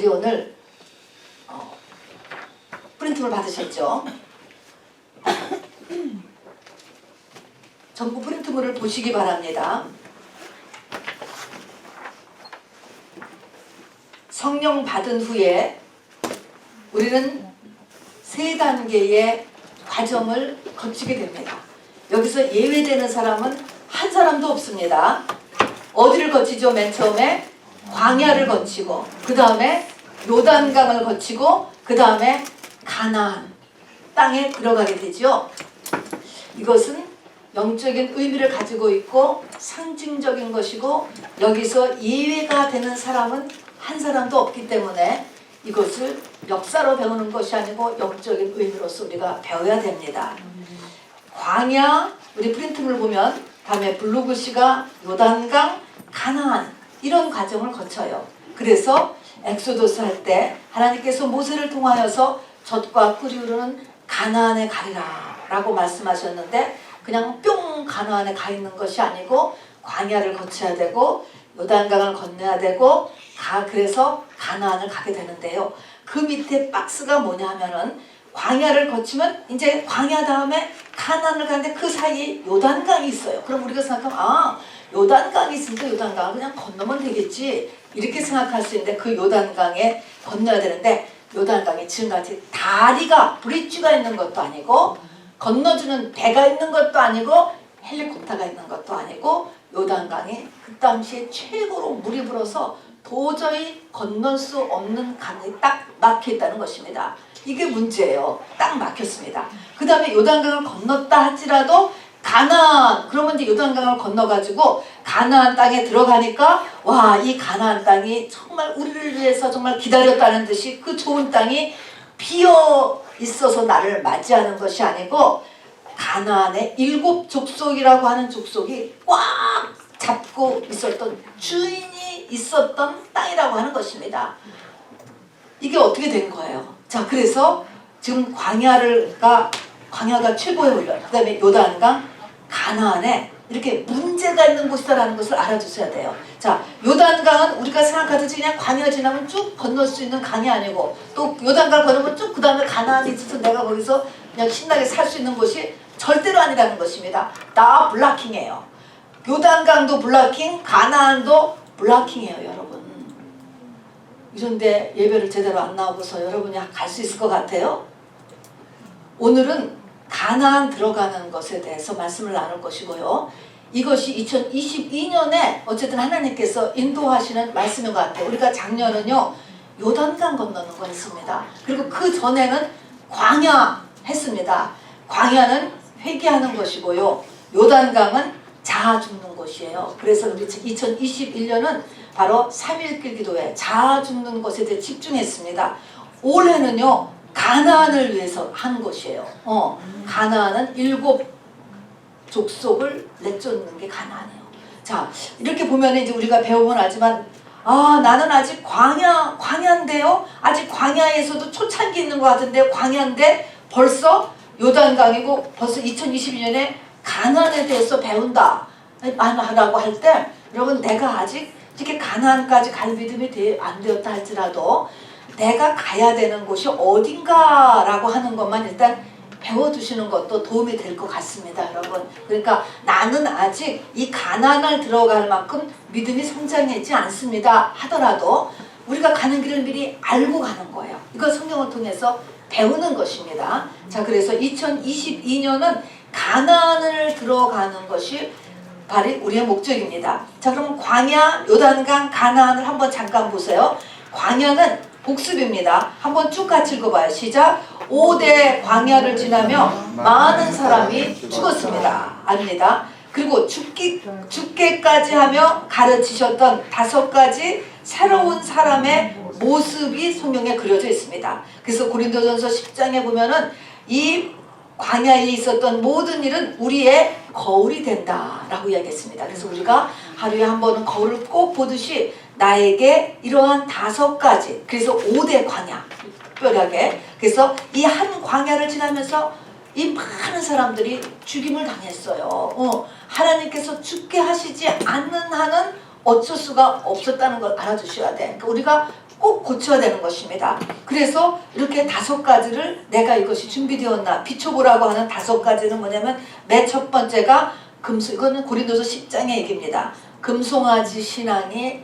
우리 오늘 프린트물 받으셨죠? 전부 프린트물을 보시기 바랍니다. 성령 받은 후에 우리는 3단계의 과정을 거치게 됩니다. 여기서 예외되는 사람은 한 사람도 없습니다. 어디를 거치죠? 맨 처음에 광야를 거치고, 그 다음에 요단강을 거치고, 그 다음에 가나안 땅에 들어가게 되죠. 이것은 영적인 의미를 가지고 있고 상징적인 것이고, 여기서 예외가 되는 사람은 한 사람도 없기 때문에 이것을 역사로 배우는 것이 아니고 영적인 의미로서 우리가 배워야 됩니다. 광야, 우리 프린트물 보면 다음에 블루글씨가 요단강, 가나안 이런 과정을 거쳐요. 그래서 엑소더스 할 때 하나님께서 모세를 통하여서 젖과 꿀이 흐르는 가나안에 가리라 라고 말씀하셨는데, 그냥 뿅 가나안에 가 있는 것이 아니고 광야를 거쳐야 되고 요단강을 건너야 되고 그래서 가나안을 가게 되는데요. 그 밑에 박스가 뭐냐 하면은 광야를 거치면 이제 광야 다음에 가나안을 가는데 그 사이에 요단강이 있어요. 그럼 우리가 생각하면 요단강이 있으니까 요단강을 그냥 건너면 되겠지 이렇게 생각할 수 있는데, 그 요단강에 건너야 되는데 요단강이 지금같이 다리가 브릿지가 있는 것도 아니고 건너주는 배가 있는 것도 아니고 헬리콥터가 있는 것도 아니고 요단강이 그 당시에 최고로 물이 불어서 도저히 건널 수 없는 강이 딱 막혀있다는 것입니다. 이게 문제예요. 딱 막혔습니다. 그 다음에 요단강을 건넜다 할지라도 가나안, 그러면 이제 요단강을 건너가지고 가나안 땅에 들어가니까 와, 이 가나안 땅이 정말 우리를 위해서 정말 기다렸다는 듯이 그 좋은 땅이 비어 있어서 나를 맞이하는 것이 아니고 가나안의 7 족속이라고 하는 족속이 꽉 잡고 있었던, 주인이 있었던 땅이라고 하는 것입니다. 이게 어떻게 된 거예요? 자, 그래서 지금 광야가 최고의 훈련, 그 다음에 요단강, 가나안에 이렇게 문제가 있는 곳이다라는 것을 알아주셔야 돼요. 자, 요단강은 우리가 생각하듯이 그냥 광야 지나면 쭉 건널 수 있는 강이 아니고, 또 요단강 건너면 쭉 그 다음에 가나안이 있어서 내가 거기서 그냥 신나게 살 수 있는 곳이 절대로 아니라는 것입니다. 다 블락킹이에요. 요단강도 블락킹, 가나안도 블락킹이에요, 여러분. 이런데 예배를 제대로 안 나오고서 여러분이 갈 수 있을 것 같아요? 오늘은 가나안 들어가는 것에 대해서 말씀을 나눌 것이고요. 이것이 2022년에 어쨌든 하나님께서 인도하시는 말씀인 것 같아요. 우리가 작년은요 요단강 건너는 거 했습니다. 그리고 그 전에는 광야 했습니다. 광야는 회개하는 것이고요, 요단강은 자아 죽는 곳이에요. 그래서 우리 2021년은 바로 3.1길 기도회 자아 죽는 것에 대해 집중했습니다. 올해는요 가나안을 위해서 한 것이에요. 가나안은 7 족속을 내쫓는 게 가나안이에요. 자, 이렇게 보면 이제 우리가 배우면 알지만, 나는 아직 광야인데요? 아직 광야에서도 초창기 있는 것 같은데 광야인데 벌써 요단강이고 벌써 2022년에 가나안에 대해서 배운다 라고 할 때, 여러분 내가 아직 이렇게 가나안까지 갈 믿음이 안 되었다 할지라도 내가 가야 되는 곳이 어딘가라고 하는 것만 일단 배워두시는 것도 도움이 될 것 같습니다, 여러분. 그러니까 나는 아직 이 가나안을 들어갈 만큼 믿음이 성장하지 않습니다 하더라도 우리가 가는 길을 미리 알고 가는 거예요. 이거 성경을 통해서 배우는 것입니다. 자, 그래서 2022년은 가나안을 들어가는 것이 바로 우리의 목적입니다. 자, 그럼 광야, 요단강, 가나안을 한번 잠깐 보세요. 광야는 복습입니다. 한번 쭉 같이 읽어봐요. 시작. 5대 광야를 지나며 많은 사람이 죽었습니다. 아닙니다. 그리고 죽게까지 하며 가르치셨던 5가지 새로운 사람의 모습이 성경에 그려져 있습니다. 그래서 고린도전서 10장에 보면은 이 광야에 있었던 모든 일은 우리의 거울이 된다라고 이야기했습니다. 그래서 우리가 하루에 한 번은 거울을 꼭 보듯이 나에게 이러한 5가지, 그래서 5대 광야, 특별하게 그래서 이 한 광야를 지나면서 이 많은 사람들이 죽임을 당했어요. 하나님께서 죽게 하시지 않는 한은 어쩔 수가 없었다는 걸 알아주셔야 돼. 그러니까 우리가 꼭 고쳐야 되는 것입니다. 그래서 이렇게 5가지를 내가 이것이 준비되었나 비춰보라고 하는 5가지는 뭐냐면 맨 첫 번째가 이거는 고린도서 10장의 얘기입니다. 금송아지 신앙이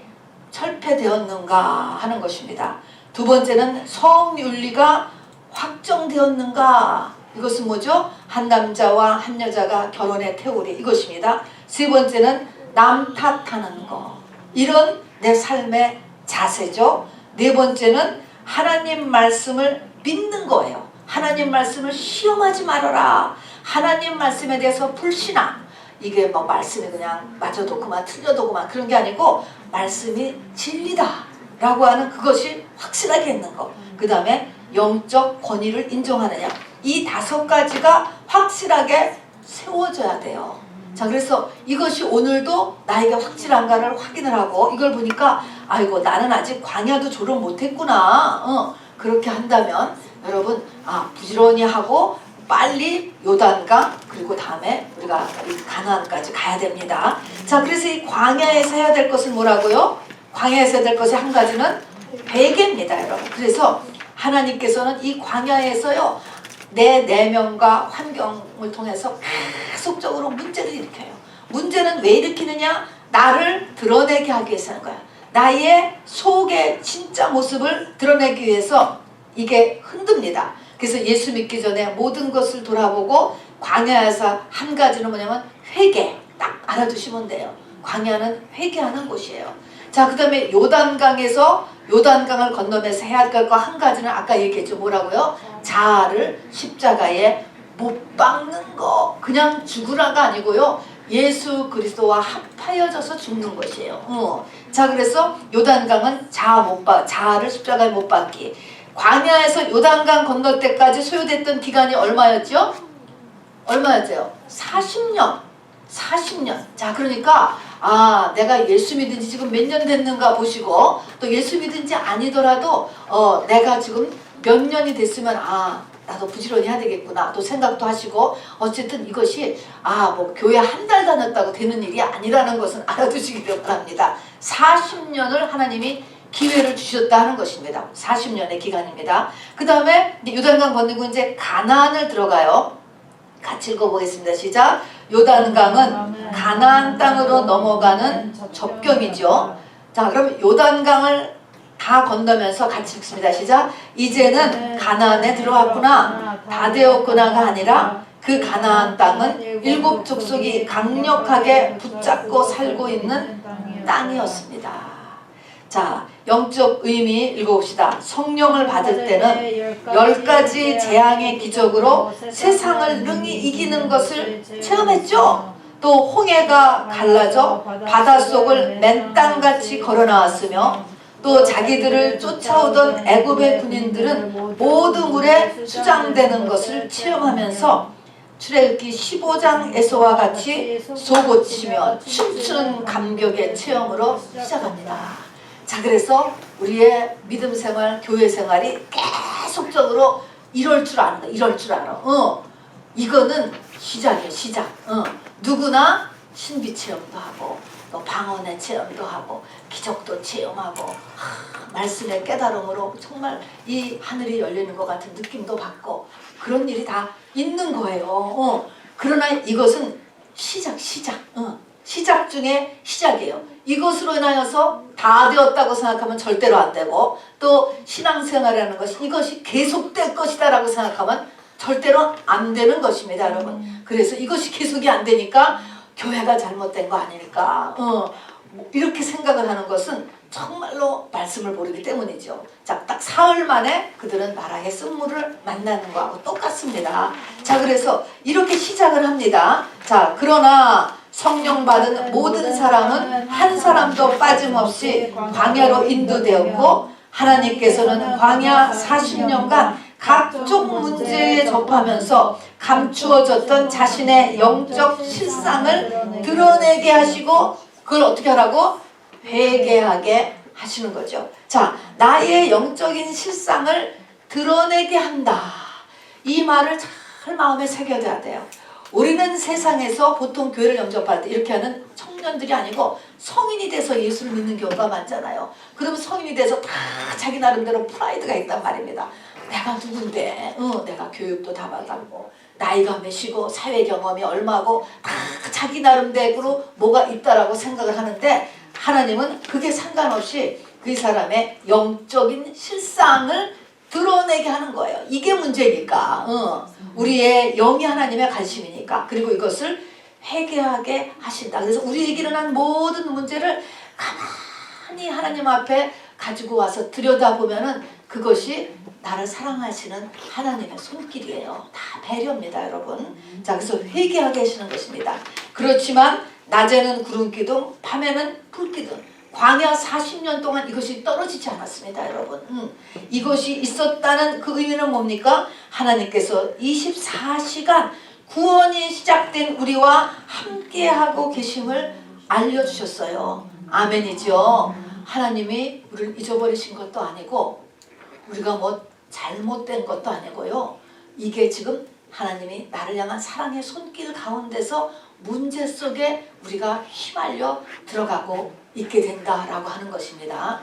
철폐되었는가 하는 것입니다. 두 번째는 성윤리가 확정되었는가, 이것은 뭐죠? 한 남자와 한 여자가 결혼의 태우리, 이것입니다. 세 번째는 남 탓하는 거, 이런 내 삶의 자세죠. 네 번째는 하나님 말씀을 믿는 거예요. 하나님 말씀을 시험하지 말아라. 하나님 말씀에 대해서 불신앙, 이게 뭐 말씀이 그냥 맞아도 그만 틀려도 그만 그런 게 아니고 말씀이 진리다 라고 하는 그것이 확실하게 있는 거. 그 다음에 영적 권위를 인정하느냐, 이 5가지가 확실하게 세워져야 돼요. 자, 그래서 이것이 오늘도 나에게 확실한가를 확인을 하고, 이걸 보니까 아이고 나는 아직 광야도 졸업 못했구나, 그렇게 한다면 여러분 부지런히 하고 빨리 요단강, 그리고 다음에 우리가 가나안까지 가야 됩니다. 자, 그래서 이 광야에서 해야 될 것은 뭐라고요? 광야에서 해야 될 것이 한 가지는 회개입니다, 여러분. 그래서 하나님께서는 이 광야에서요, 내 내면과 환경을 통해서 계속적으로 문제를 일으켜요. 문제는 왜 일으키느냐? 나를 드러내게 하기 위해서 하는 거야. 나의 속의 진짜 모습을 드러내기 위해서 이게 흔듭니다. 그래서 예수 믿기 전에 모든 것을 돌아보고, 광야에서 한 가지는 뭐냐면 회개, 딱 알아두시면 돼요. 광야는 회개하는 곳이에요. 자, 그 다음에 요단강에서, 요단강을 건너면서 해야 될 거 한 가지는 아까 얘기했죠. 뭐라고요? 자아를 십자가에 못 박는 거. 그냥 죽으라가 아니고요, 예수 그리스도와 합하여져서 죽는 것이에요. 자, 그래서 요단강은 자아를 십자가에 못 박기. 광야에서 요단강 건널 때까지 소요됐던 기간이 얼마였죠? 얼마였죠? 40년. 40년. 자, 그러니까 내가 예수 믿은 지 지금 몇 년 됐는가 보시고, 또 예수 믿은 지 아니더라도 내가 지금 몇 년이 됐으면 나도 부지런히 해야 되겠구나 또 생각도 하시고, 어쨌든 이것이 뭐 교회 한 달 다녔다고 되는 일이 아니라는 것은 알아두시기를 바랍니다. 40년을 하나님이 기회를 주셨다 하는 것입니다. 40년의 기간입니다. 그 다음에 요단강 건너고 이제 가나안을 들어가요. 같이 읽어보겠습니다. 시작. 요단강은 가나안 땅으로 넘어가는 접경이죠. 자, 그럼 요단강을 다 건너면서 같이 읽습니다. 시작. 이제는 가나안에 들어왔구나, 다 되었구나가 아니라 그 가나안 땅은 7 족속이 강력하게 붙잡고 살고 있는 땅이었습니다. 자, 영적 의미 읽어봅시다. 성령을 받을 때는 10가지 재앙의 기적으로 세상을 능히 이기는 것을 체험했죠. 또 홍해가 갈라져 바닷속을 맨땅같이 걸어나왔으며, 또 자기들을 쫓아오던 애굽의 군인들은 모두 물에 수장되는 것을 체험하면서 출애굽기 15장에서와 같이 솟구치며 춤추는 감격의 체험으로 시작합니다. 자, 그래서 우리의 믿음 생활, 교회 생활이 계속적으로 이럴 줄 아는 거야. 이럴 줄 알아. 이거는 시작이에요. 시작. 누구나 신비 체험도 하고, 또 방언의 체험도 하고, 기적도 체험하고, 말씀의 깨달음으로 정말 이 하늘이 열리는 것 같은 느낌도 받고, 그런 일이 다 있는 거예요. 그러나 이것은 시작. 시작 중에 시작이에요. 이것으로 인하여서 다 되었다고 생각하면 절대로 안 되고, 또 신앙생활이라는 것이 이것이 계속될 것이다 라고 생각하면 절대로 안 되는 것입니다, 여러분. 그래서 이것이 계속이 안 되니까 교회가 잘못된 거 아닐까, 이렇게 생각을 하는 것은 정말로 말씀을 모르기 때문이죠. 자, 딱 사흘 만에 그들은 나라의 쓴물을 만나는 거하고 똑같습니다. 자, 그래서 이렇게 시작을 합니다. 자, 그러나 성령 받은 모든 사람은 한 사람도 빠짐없이 광야로 인도되었고, 하나님께서는 광야 40년간 각종 문제에 접하면서 감추어졌던 자신의 영적 실상을 드러내게 하시고, 그걸 어떻게 하라고? 회개하게 하시는 거죠. 자, 나의 영적인 실상을 드러내게 한다. 이 말을 잘 마음에 새겨둬야 돼요. 우리는 세상에서 보통 교회를 영접할 때 이렇게 하는 청년들이 아니고 성인이 돼서 예수를 믿는 경우가 많잖아요. 그러면 성인이 돼서 다 자기 나름대로 프라이드가 있단 말입니다. 내가 누군데, 내가 교육도 다 받았고 나이가 몇이고 사회 경험이 얼마고 다 자기 나름대로 뭐가 있다라고 생각을 하는데, 하나님은 그게 상관없이 그 사람의 영적인 실상을 드러내게 하는 거예요. 이게 문제니까. 우리의 영이 하나님의 관심이니까. 그리고 이것을 회개하게 하신다. 그래서 우리에게 일어난 모든 문제를 가만히 하나님 앞에 가지고 와서 들여다보면은 그것이 나를 사랑하시는 하나님의 손길이에요. 다 배려입니다, 여러분. 자, 그래서 회개하게 하시는 것입니다. 그렇지만 낮에는 구름 기둥, 밤에는 불 기둥. 광야 40년 동안 이것이 떨어지지 않았습니다, 여러분. 이것이 있었다는 그 의미는 뭡니까? 하나님께서 24시간 구원이 시작된 우리와 함께하고 계심을 알려주셨어요. 아멘이죠. 하나님이 우리를 잊어버리신 것도 아니고 우리가 뭐 잘못된 것도 아니고요. 이게 지금 하나님이 나를 향한 사랑의 손길 가운데서 문제 속에 우리가 휘말려 들어가고 있게 된다라고 하는 것입니다.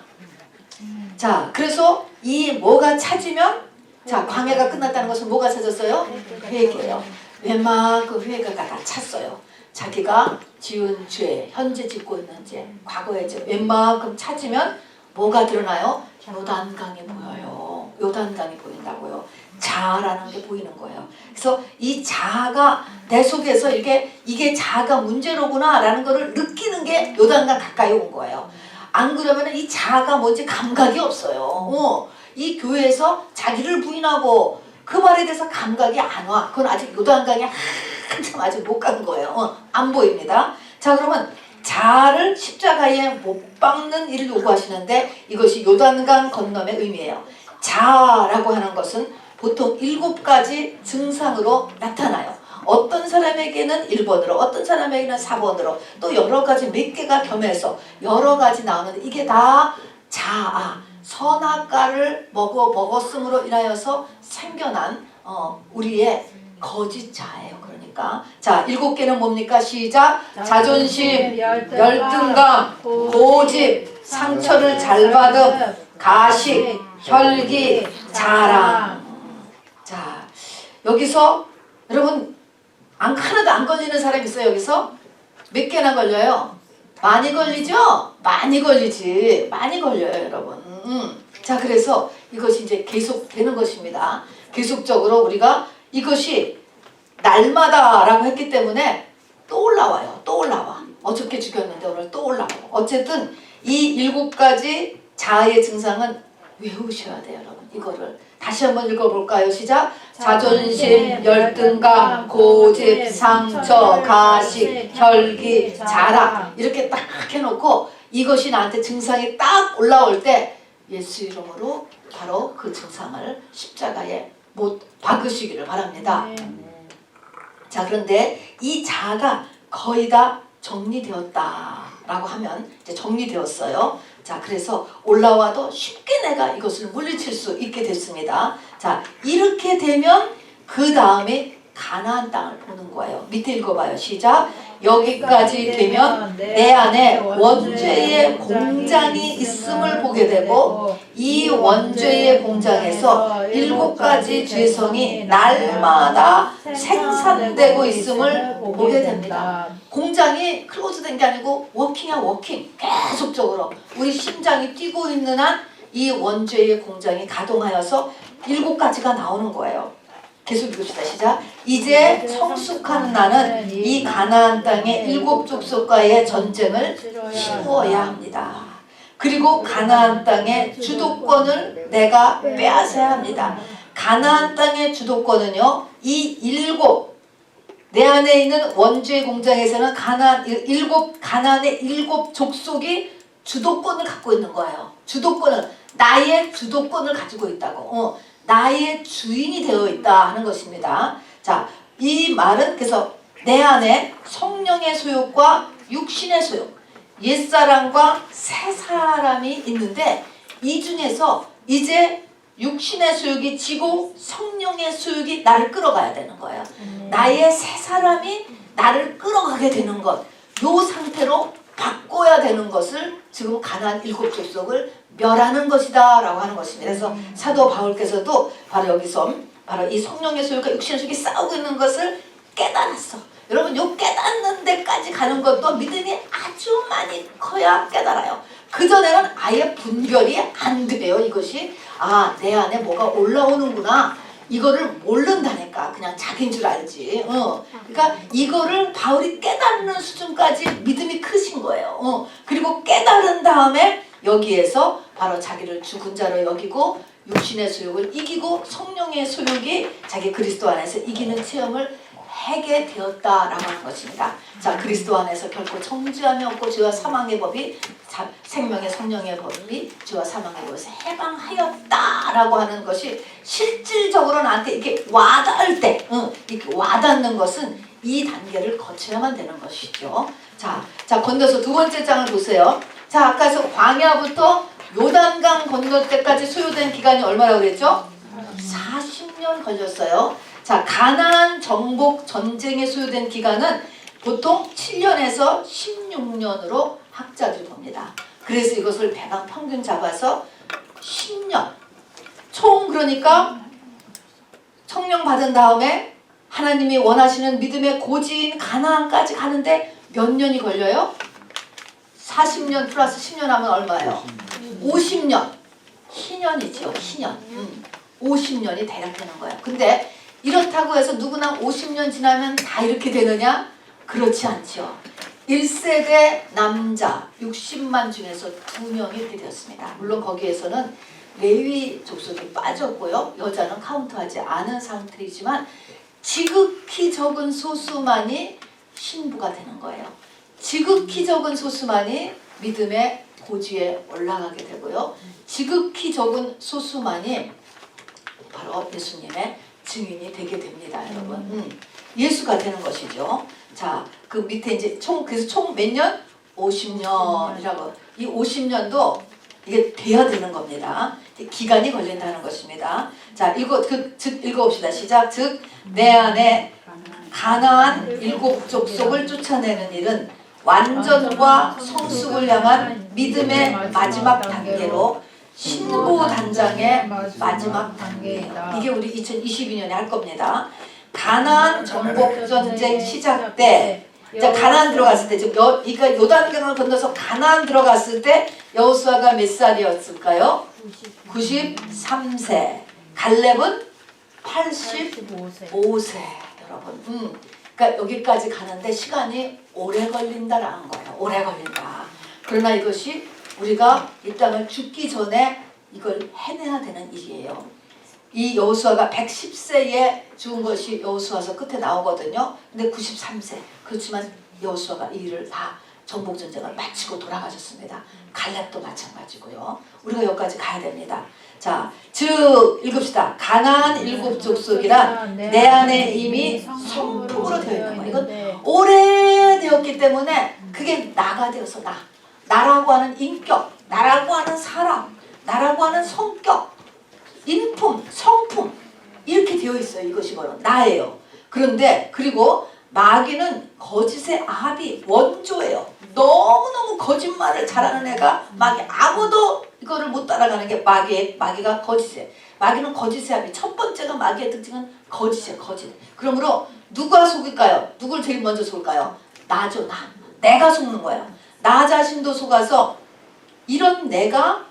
자, 그래서 이 뭐가 찾으면, 자, 광야가 끝났다는 것은 뭐가 찾았어요? 회개예요. 웬만큼 회개가 다 찼어요. 자기가 지은 죄, 현재 짓고 있는 죄, 과거의 죄 웬만큼 찾으면 뭐가 드러나요? 요단강이 보여요. 요단강이 보인다고요. 자아라는 게 보이는 거예요. 그래서 이 자아가 내 속에서 이게 자아가 문제로구나 라는 거를 느끼는 게 요단강 가까이 온 거예요. 안 그러면 이 자아가 뭔지 감각이 없어요. 이 교회에서 자기를 부인하고 그 말에 대해서 감각이 안 와. 그건 아직 요단강이 한참 아직 못 간 거예요. 안 보입니다. 자, 그러면 자아를 십자가에 못 박는 일을 요구하시는데 이것이 요단강 건너의 의미예요. 자아라고 하는 것은 보통 7가지 증상으로 나타나요. 어떤 사람에게는 1번으로, 어떤 사람에게는 4번으로, 또 여러 가지 몇 개가 겸해서 여러 가지 나오는데 이게 다 자아, 선악과를 먹었음으로 인하여서 생겨난 우리의 거짓 자아예요. 그러니까 자, 7개는 뭡니까? 시작! 자존심, 열등감, 고집, 상처를 잘 받음, 가식, 혈기, 자랑. 자, 여기서 여러분 하나도 안 걸리는 사람 있어요? 여기서? 몇 개나 걸려요? 많이 걸리죠? 많이 걸리지. 많이 걸려요, 여러분. 자, 그래서 이것이 이제 계속 되는 것입니다. 계속적으로 우리가 이것이 날마다라고 했기 때문에 또 올라와요. 또 올라와. 어저께 죽였는데 오늘 또 올라와요. 어쨌든 이 7가지 자아의 증상은 외우셔야 돼요, 여러분. 이거를 다시 한번 읽어볼까요? 시작! 자존심, 열등감, 고집, 상처, 가식, 혈기, 자랑. 이렇게 딱 해놓고 이것이 나한테 증상이 딱 올라올 때 예수 이름으로 바로 그 증상을 십자가에 못 박으시기를 바랍니다. 자, 그런데 이 자아가 거의 다 정리되었다라고 하면 이제 정리되었어요. 자, 그래서 올라와도 쉽게 내가 이것을 물리칠 수 있게 됐습니다. 자, 이렇게 되면 그 다음에 가나안 땅을 보는 거예요. 밑에 읽어봐요. 시작! 여기까지 되면 내 안에 원죄의 공장이 있음을 보게 되고 이 원죄의 공장에서 7가지 죄성이 날마다 생산되고 있음을 보게 됩니다. 공장이 클로즈된 게 아니고 워킹이야, 워킹. 계속적으로 우리 심장이 뛰고 있는 한 이 원죄의 공장이 가동하여서 7가지가 나오는 거예요. 계속 읽읍시다. 시작! 이제 성숙한 나는 이 가나안 땅의 7 족속과의 전쟁을 치루어야 합니다. 그리고 가나안 땅의 주도권을 내가 빼앗아야 합니다. 가나안 땅의 주도권은요, 이 7, 내 안에 있는 원죄의 공장에서는 가나안의 7 족속이 주도권을 갖고 있는 거예요. 주도권을, 나의 주도권을 가지고 있다고. 나의 주인이 되어 있다 하는 것입니다. 자, 이 말은 그래서 내 안에 성령의 소욕과 육신의 소욕, 옛사람과 새사람이 있는데 이 중에서 이제 육신의 소욕이 지고 성령의 소욕이 나를 끌어가야 되는 거예요. 나의 새 사람이 나를 끌어가게 되는 것, 요 상태로 바꿔야 되는 것을 지금 가나안 7 족속을 멸하는 것이다 라고 하는 것입니다. 그래서 사도 바울께서도 바로 여기서 바로 이 성령의 소욕과 육신의 소욕이 싸우고 있는 것을 깨달았어. 여러분, 요 깨닫는 데까지 가는 것도 믿음이 아주 많이 커야 깨달아요. 그전에는 아예 분별이 안 돼요. 이것이 내 안에 뭐가 올라오는구나, 이거를 모른다니까. 그냥 자기인 줄 알지. 그러니까 이거를 바울이 깨닫는 수준까지 믿음이 크신 거예요. 그리고 깨달은 다음에 여기에서 바로 자기를 죽은 자로 여기고 육신의 소욕을 이기고 성령의 소욕이 자기 그리스도 안에서 이기는 체험을 하게 되었다라고 하는 것입니다. 자, 그리스도 안에서 결코 정죄함이 없고 죄와 사망의 법이 생명의 성령의 법이 죄와 사망의 법에서 해방하였다라고 하는 것이 실질적으로 나한테 이렇게 와닿을 때, 이렇게 와닿는 것은 이 단계를 거쳐야만 되는 것이죠. 자, 건너서 2번째 장을 보세요. 자, 아까서 광야부터 요단강 건널 때까지 소요된 기간이 얼마라고 그랬죠? 40년 걸렸어요. 자, 가나안 정복 전쟁에 소요된 기간은 보통 7년에서 16년으로 학자들이 봅니다. 그래서 이것을 배당 평균 잡아서 10년. 총 그러니까 성령 받은 다음에 하나님이 원하시는 믿음의 고지인 가나안까지 가는데 몇 년이 걸려요? 40년 플러스 10년 하면 얼마예요? 50년. 희년이죠. 희년. 50년이 대략 되는 거예요. 근데 이렇다고 해서 누구나 50년 지나면 다 이렇게 되느냐? 그렇지 않죠. 1세대 남자 60만 중에서 2명이 이렇게 되었습니다. 물론 거기에서는 레위 족속이 빠졌고요. 여자는 카운트하지 않은 상태이지만 지극히 적은 소수만이 신부가 되는 거예요. 지극히 적은 소수만이 믿음의 고지에 올라가게 되고요. 지극히 적은 소수만이 바로 예수님의 증인이 되게 됩니다, 여러분. 예수가 되는 것이죠. 자, 그 밑에 이제 그래서 총 몇 년? 50년이라고. 이 50년도 이게 돼야 되는 겁니다. 기간이 걸린다는 것입니다. 자, 읽어봅시다. 시작. 즉, 내 안에 가나안 7 족속을 쫓아내는 일은 완전과 성숙을 향한 믿음의 마지막 단계로 신보 단장의 마지막 단계예요. 이게 우리 2022년에 할 겁니다. 가나안 정복 전쟁 시작 때, 이제 가나안 들어갔을 때, 지금 그러니까 요단강을 건너서 가나안 들어갔을 때 여호수아가 몇 살이었을까요? 93세. 갈렙은 85세. 여러분. 그러니까 여기까지 가는데 시간이 오래 걸린다라는 거예요. 오래 걸린다. 그러나 이것이 우리가 이 땅을 죽기 전에 이걸 해내야 되는 일이에요. 이 여호수아가 110세에 죽은 것이 여호수아서 끝에 나오거든요. 근데 93세. 그렇지만 여호수아가 이 일을 다 정복전쟁을 마치고 돌아가셨습니다. 갈렙도 마찬가지고요. 우리가 여기까지 가야 됩니다. 자, 즉 읽읍시다. 가나안 7 족속이란 내 안에 이미 성품으로 되어 있는 거예요. 이건 오래되었기 때문에 그게 나가 되어서 나라고 하는 인격, 나라고 하는 사람, 나라고 하는 성격, 인품, 성품 이렇게 되어 있어요. 이것이 바로 나예요. 그런데 그리고 마귀는 거짓의 아비, 원조예요. 너무너무 거짓말을 잘하는 애가 마귀. 아무도 이거를 못 따라가는 게 마귀가 거짓이에요. 마귀는 거짓의 아비. 첫 번째가 마귀의 특징은 거짓이에요. 거짓. 그러므로 누가 속일까요? 누굴 제일 먼저 속을까요? 나죠. 내가 속는 거예요. 나 자신도 속아서 이런 내가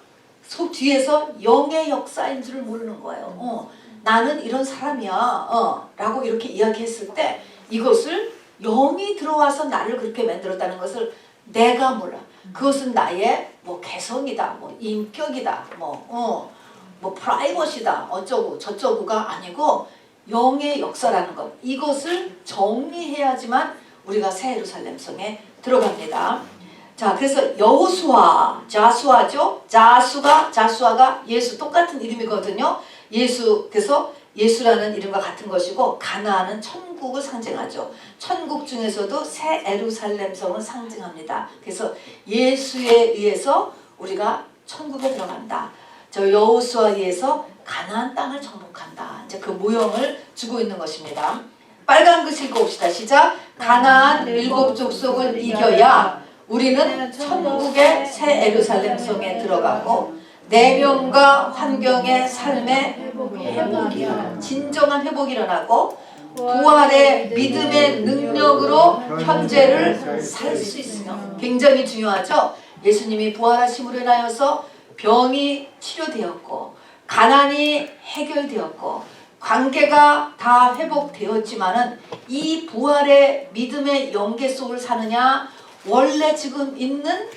속 뒤에서 영의 역사인 줄 모르는 거예요. 나는 이런 사람이야. 라고 이렇게 이야기했을 때 이것을 영이 들어와서 나를 그렇게 만들었다는 것을 내가 몰라. 그것은 나의 뭐 개성이다, 뭐 인격이다, 뭐 프라이버시다, 어쩌고 저쩌고가 아니고 영의 역사라는 것. 이것을 정리해야지만 우리가 새 예루살렘 성에 들어갑니다. 자, 그래서 여호수아, 자수아죠. 자수아가 예수 똑같은 이름이거든요. 그래서 예수라는 이름과 같은 것이고 가나안은 천국을 상징하죠. 천국 중에서도 새 예루살렘 성을 상징합니다. 그래서 예수에 의해서 우리가 천국에 들어간다. 저 여호수아에서 가나안 땅을 정복한다. 이제 그 모형을 주고 있는 것입니다. 빨간 글 읽어봅시다. 시작. 가나안 7 족속을 이겨야 우리는 천국의 새 예루살렘 성에 들어가고 내면과 환경의 삶의 회복이 진정한 회복이 일어나고 부활의 믿음의 능력으로 현재를 살 수 있으며 굉장히 중요하죠. 예수님이 부활하심으로 인하여서 병이 치료되었고 가난이 해결되었고 관계가 다 회복되었지만은 이 부활의 믿음의 영계 속을 사느냐 원래 지금 있는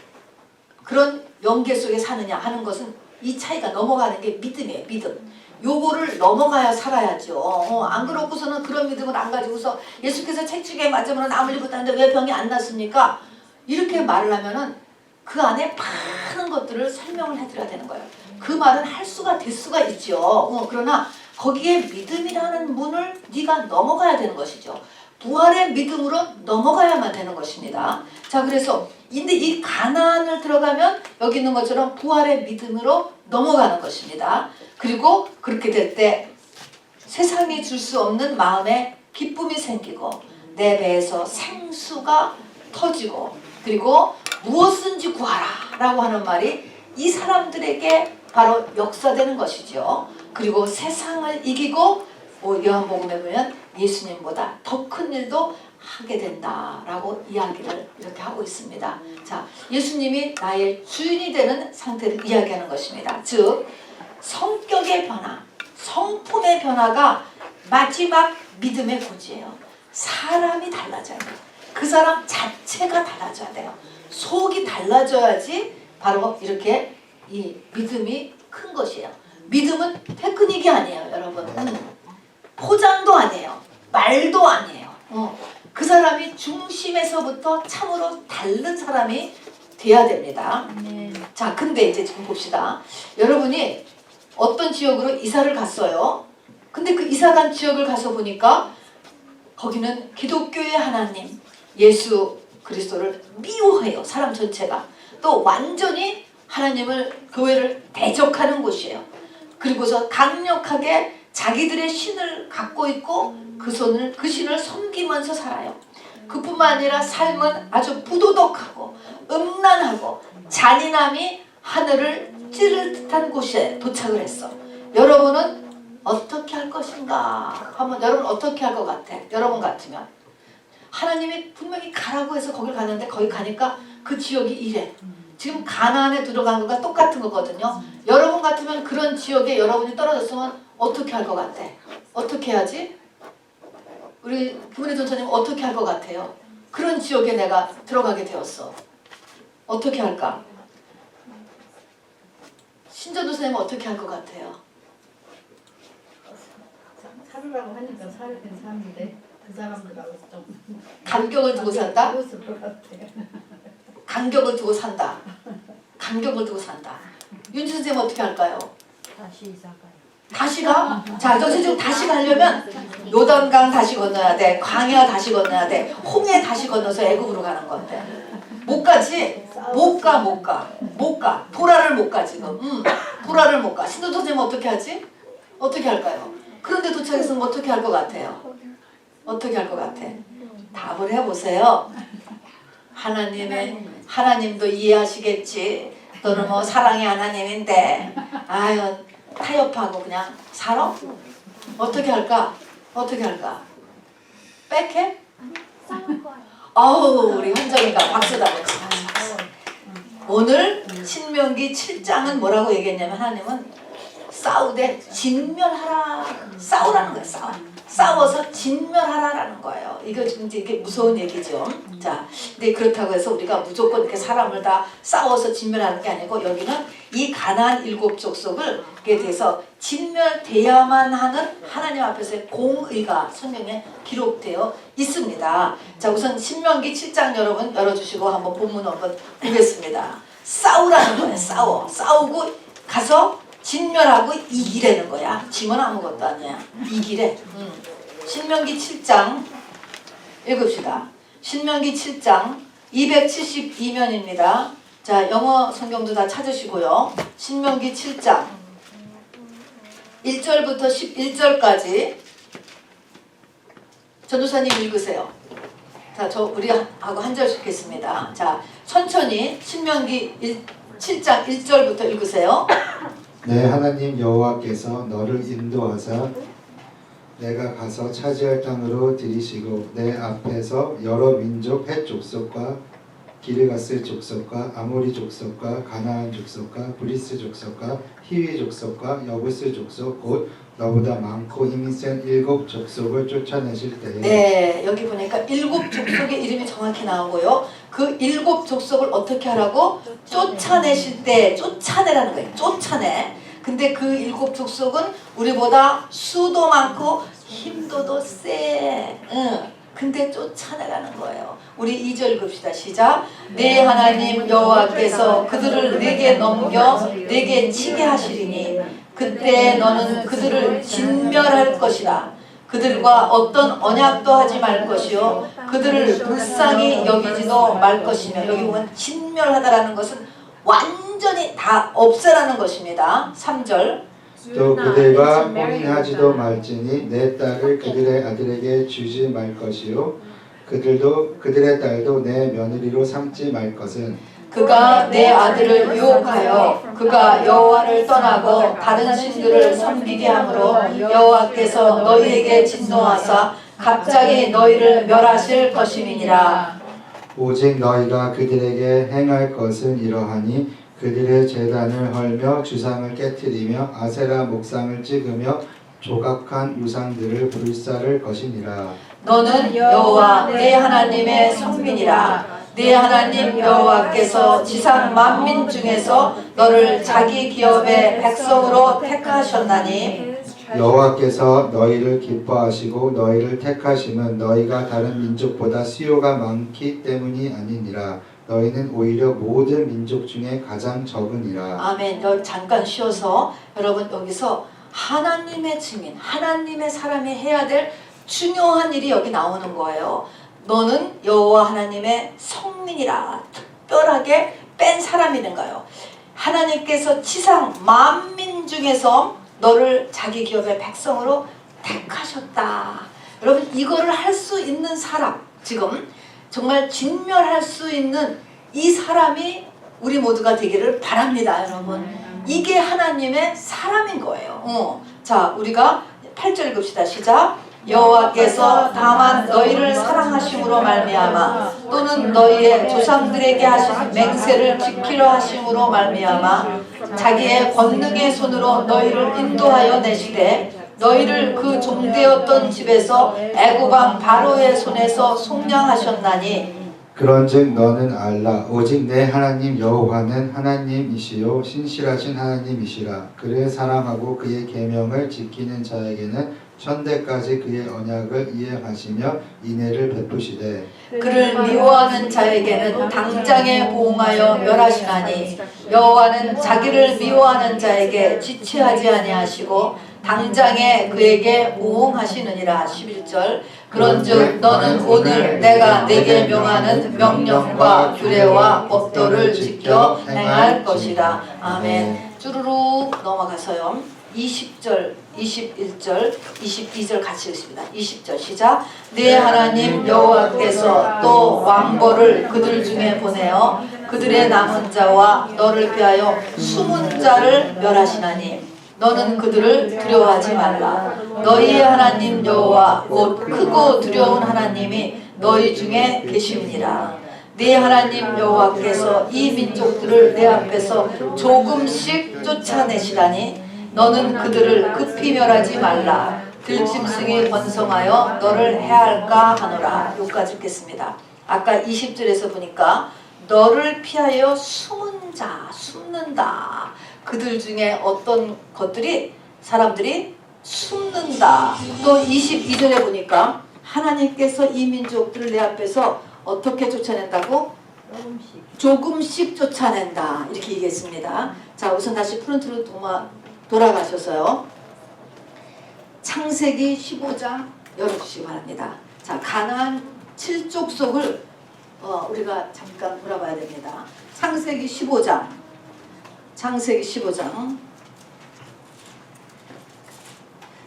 그런 영계 속에 사느냐 하는 것은 이 차이가 넘어가는 게 믿음이에요. 믿음. 요거를 넘어가야 살아야죠. 안 그렇고서는 그런 믿음을 안 가지고서 예수께서 채찍에 맞으면 암을 입었다는데 왜 병이 안 났습니까? 이렇게 말을 하면은 그 안에 많은 것들을 설명을 해드려야 되는 거예요. 그 말은 할 수가 될 수가 있죠. 그러나 거기에 믿음이라는 문을 네가 넘어가야 되는 것이죠. 부활의 믿음으로 넘어가야만 되는 것입니다. 자, 그래서 근데 이 가나안을 들어가면 여기 있는 것처럼 부활의 믿음으로 넘어가는 것입니다. 그리고 그렇게 될 때 세상이 줄 수 없는 마음에 기쁨이 생기고 내 배에서 생수가 터지고 그리고 무엇인지 구하라 라고 하는 말이 이 사람들에게 바로 역사되는 것이죠. 그리고 세상을 이기고 요한복음에 보면 예수님보다 더 큰 일도 하게 된다라고 이야기를 이렇게 하고 있습니다. 자, 예수님이 나의 주인이 되는 상태를 이야기하는 것입니다. 즉 성격의 변화, 성품의 변화가 마지막 믿음의 고지예요. 사람이 달라져야 돼요. 그 사람 자체가 달라져야 돼요. 속이 달라져야지 바로 이렇게 이 믿음이 큰 것이에요. 믿음은 테크닉이 아니에요, 여러분. 포장도 아니에요. 말도 아니에요. 그 사람이 중심에서부터 참으로 다른 사람이 돼야 됩니다. 자, 근데 이제 지금 봅시다. 여러분이 어떤 지역으로 이사를 갔어요. 근데 그 이사간 지역을 가서 보니까 거기는 기독교의 하나님, 예수 그리스도를 미워해요. 사람 전체가. 또 완전히 하나님을, 교회를 대적하는 곳이에요. 그리고서 강력하게 자기들의 신을 갖고 있고 그 신을 섬기면서 살아요. 그뿐만 아니라 삶은 아주 부도덕하고 음란하고 잔인함이 하늘을 찌를 듯한 곳에 도착을 했어. 여러분은 어떻게 할 것인가? 한번 여러분 어떻게 할 것 같아? 여러분 같으면 하나님이 분명히 가라고 해서 거길 가는데 거기 가니까 그 지역이 이래. 지금 가나안에 들어간 것과 똑같은 거거든요. 여러분 같으면 그런 지역에 여러분이 떨어졌으면 어떻게 할 것 같아? 어떻게 해야지? 우리 김은혜 전사님 어떻게 할 것 같아요? 그런 지역에 내가 들어가게 되었어. 어떻게 할까? 신전도 선생님은 어떻게 할 것 같아요? 살으라고 하니까 살긴 사는데 그 사람들하고 좀 간격을 두고 산다? 그랬을 것 같아요. 간격을 두고 산다. 간격을 두고 산다. 윤지 선생님 어떻게 할까요? 다시 이사 가요. 다시 가? 자, 저 지금 다시 가려면 요단강 다시 건너야 돼. 광야 다시 건너야 돼. 홍해 다시 건너서 애굽으로 가는 건데. 못 가지? 못 가. 보라를 못 가 지금. 보라를 못 가. 신도 선생님 어떻게 하지? 어떻게 할까요? 그런데 도착했으면 어떻게 할 것 같아요? 어떻게 할 것 같아? 답을 해보세요. 하나님도 이해하시겠지. 너는 뭐 사랑의 하나님인데 아유 타협하고 그냥 살아? 어떻게 할까? 어떻게 할까? 빽해? 싸울 거예요. 어우 우리 현정이가 박수다. 오늘 신명기 7장은 뭐라고 얘기했냐면 하나님은 싸우되 진멸하라. 싸우라는 거예요. 싸워서 진멸하라라는 거예요. 이게 무서운 얘기죠. 자, 근데 그렇다고 해서 우리가 무조건 이렇게 사람을 다 싸워서 진멸하는 게 아니고 여기는 이 가나안 7 족속을 대해서 진멸돼야만 하는 하나님 앞에서의 공의가 성경에 기록되어 있습니다. 자, 우선 신명기 7장 여러분 열어주시고 한번 본문 한번 보겠습니다. 싸우라는 거예요. 싸우고 가서 진멸하고 이기라는 거야. 지면 아무것도 아니야. 이기래. 신명기 7장 읽읍시다. 신명기 7장 272면입니다. 자, 영어 성경도 다 찾으시고요. 신명기 7장 1절부터 11절까지 전도사님 읽으세요. 자, 우리하고 한 절씩 읽겠습니다. 자, 천천히 신명기 7장 1절부터 읽으세요. 내 하나님 여호와께서 너를 인도하사 내가 가서 차지할 땅으로 들이시고 내 앞에서 여러 민족 헷 족속과 기르가스 족속과 아모리 족속과 가나안 족속과 브리스 족속과 히위 족속과 여부스 족속 곧 너보다 많고 힘이 센 7 족속을 쫓아내실 때에 네, 여기 보니까 7 족속의 이름이 정확히 나오고요. 그 7 족속을 어떻게 하라고? 쫓아내실 때, 쫓아내라는 거예요. 쫓아내. 근데 그 7 족속은 우리보다 수도 많고 힘도 더 세. 근데 쫓아내라는 거예요. 우리 2절 읽읍시다. 시작. 내 하나님 여호와께서 그들을 내게 넘겨 내게 치게 하시리니 그때 너는 그들을 진멸할 것이라. 그들과 어떤 언약도 하지 말 것이요 그들을 불쌍히 여기지도 말 것이며, 여기 보면 진멸하다라는 것은 완전히 다 없애라는 것입니다. 3절. 또 그들과 혼인하지도 말지니 내 딸을 그들의 아들에게 주지 말 것이요 그들의 딸도 내 며느리로 삼지 말 것은 그가 내 아들을 유혹하여 그가 여호와를 떠나고 다른 신들을 섬기게 하므로 여호와께서 너희에게 진노하사 갑자기 너희를 멸하실 것임이니라. 오직 너희가 그들에게 행할 것은 이러하니 그들의 제단을 헐며 주상을 깨뜨리며 아세라 목상을 찍으며 조각한 우상들을 불사를 것이니라. 너는 여호와 내 하나님의 성민이라. 네 하나님 여호와께서 지상 만민 중에서 너를 자기 기업의 백성으로 택하셨나니 여호와께서 너희를 기뻐하시고 너희를 택하심은 너희가 다른 민족보다 수요가 많기 때문이 아니니라. 너희는 오히려 모든 민족 중에 가장 적으니라. 아멘. 여기 잠깐 쉬어서 여러분 여기서 하나님의 증인, 하나님의 사람이 해야 될 중요한 일이 여기 나오는 거예요. 너는 여호와 하나님의 성민이라. 특별하게 뺀 사람이는가요? 하나님께서 지상 만민 중에서 너를 자기 기업의 백성으로 택하셨다. 여러분 이거를 할 수 있는 사람, 지금 정말 진멸할 수 있는 이 사람이 우리 모두가 되기를 바랍니다. 여러분 이게 하나님의 사람인 거예요. 자, 우리가 8절 읽읍시다. 시작. 여호와께서 다만 너희를 사랑하심으로 말미암아 또는 너희의 조상들에게 하신 맹세를 지키려 하심으로 말미암아 자기의 권능의 손으로 너희를 인도하여 내시되 너희를 그 종되었던 집에서 애굽 왕 바로의 손에서 속량하셨나니 그런즉 너는 알라 오직 내 하나님 여호와는 하나님이시요 신실하신 하나님이시라. 그를 사랑하고 그의 계명을 지키는 자에게는 천대까지 그의 언약을 이행하시며 인애를 베푸시되 그를 미워하는 자에게는 당장에 보응하여 멸하시나니 여호와는 자기를 미워하는 자에게 지체하지 아니하시고 당장에 그에게 보응하시느니라. 11절. 그런즉 너는 오늘 내가 내게 명하는 명령과 규례와 법도를 지켜 행할 것이다. 아멘. 쭈루룩 넘어가서요. 20절, 21절, 22절 같이 읽습니다. 20절 시작. 내 하나님 여호와께서 또 왕벌을 그들 중에 보내어 그들의 남은 자와 너를 피하여 숨은 자를 멸하시나니 너는 그들을 두려워하지 말라. 너희의 하나님 여호와 곧 크고 두려운 하나님이 너희 중에 계심이니라. 네 하나님 여호와께서 이 민족들을 내 앞에서 조금씩 쫓아내시다니 너는 그들을 급히 멸하지 말라. 들짐승이 번성하여 너를 해할까 하노라. 여기까지 읽겠습니다. 아까 20절에서 보니까 너를 피하여 숨은 자, 숨는다. 그들 중에 어떤 것들이 사람들이 숨는다. 또 22절에 보니까 하나님께서 이 민족들을 내 앞에서 어떻게 쫓아낸다고? 조금씩 쫓아낸다. 이렇게 얘기했습니다. 자, 우선 다시 프론트로 돌아가셔서요. 창세기 15장 열어주시기 바랍니다. 자, 가나안 7족속을 우리가 잠깐 돌아봐야 됩니다. 창세기 15장. 창세기 15장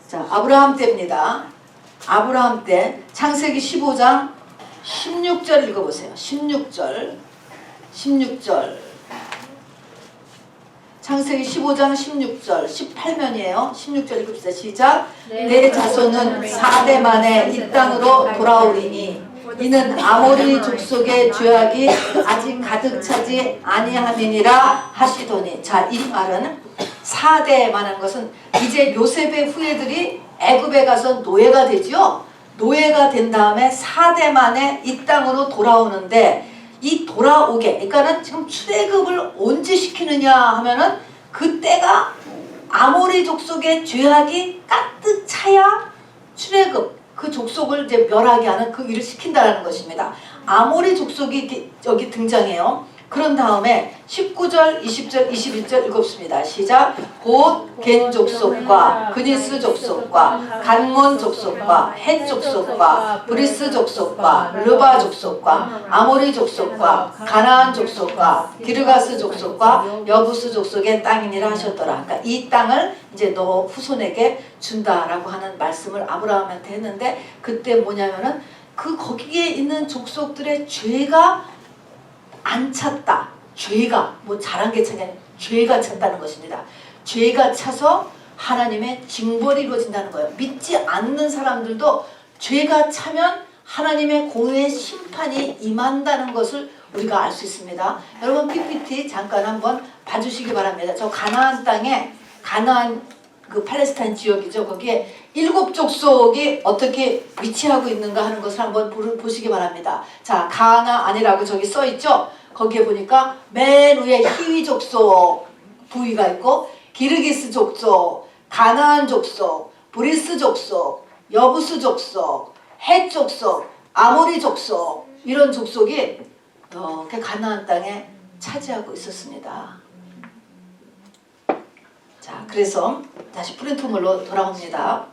자, 아브라함 때입니다. 아브라함 때 창세기 15장 16절 읽어보세요. 16절. 창세기 15장 16절 18면이에요. 16절 읽읍시다. 시작. 내 자손은 4대 만에 이 땅으로 돌아오리니 이는 아모리 족속의 죄악이 아직 가득 차지 아니함이니라 하시더니. 자, 이 말은 4대 만한 것은 이제 요셉의 후예들이 애굽에 가서 노예가 되지요. 노예가 된 다음에 4대 만에 이 땅으로 돌아오는데, 이 돌아오게, 그러니까는 지금 출애굽을 언제 시키느냐 하면은 그때가 아모리 족속의 죄악이 가득 차야 출애굽, 그 족속을 이제 멸하게 하는 그 일을 시킨다라는 것입니다. 아모리 족속이 여기 등장해요. 그런 다음에 19절, 20절, 21절 읽었습니다. 시작. 곧 겐 족속과 그니스 족속과 간몬 족속과 헷 족속과 브리스 족속과 르바 족속과 아모리 족속과 가나안 족속과 기르가스 족속과 여부스 족속의 땅이니라 하셨더라. 그러니까 이 땅을 이제 너 후손에게 준다라고 하는 말씀을 아브라함한테 했는데, 그때 뭐냐면은 그 거기에 있는 족속들의 죄가 안 찼다. 죄가 뭐 잘한 게 차냐, 죄가 찼다는 것입니다. 죄가 차서 하나님의 징벌이 이루어진다는 거예요. 믿지 않는 사람들도 죄가 차면 하나님의 공의의 심판이 임한다는 것을 우리가 알 수 있습니다. 여러분 PPT 잠깐 한번 봐주시기 바랍니다. 저 가나안 땅에, 가나안 그 팔레스타인 지역이죠. 거기에 7족속이 어떻게 위치하고 있는가 하는 것을 한번 보시기 바랍니다. 자, 가나안이라고 저기 써있죠. 거기에 보니까 맨 위에 히위 족속 부위가 있고, 기르기스 족속, 가나안 족속, 브리스 족속, 여부스 족속, 헷 족속, 아모리 족속, 이런 족속이 이렇게 가나안 땅에 차지하고 있었습니다. 자, 그래서 다시 프린트물로 돌아옵니다.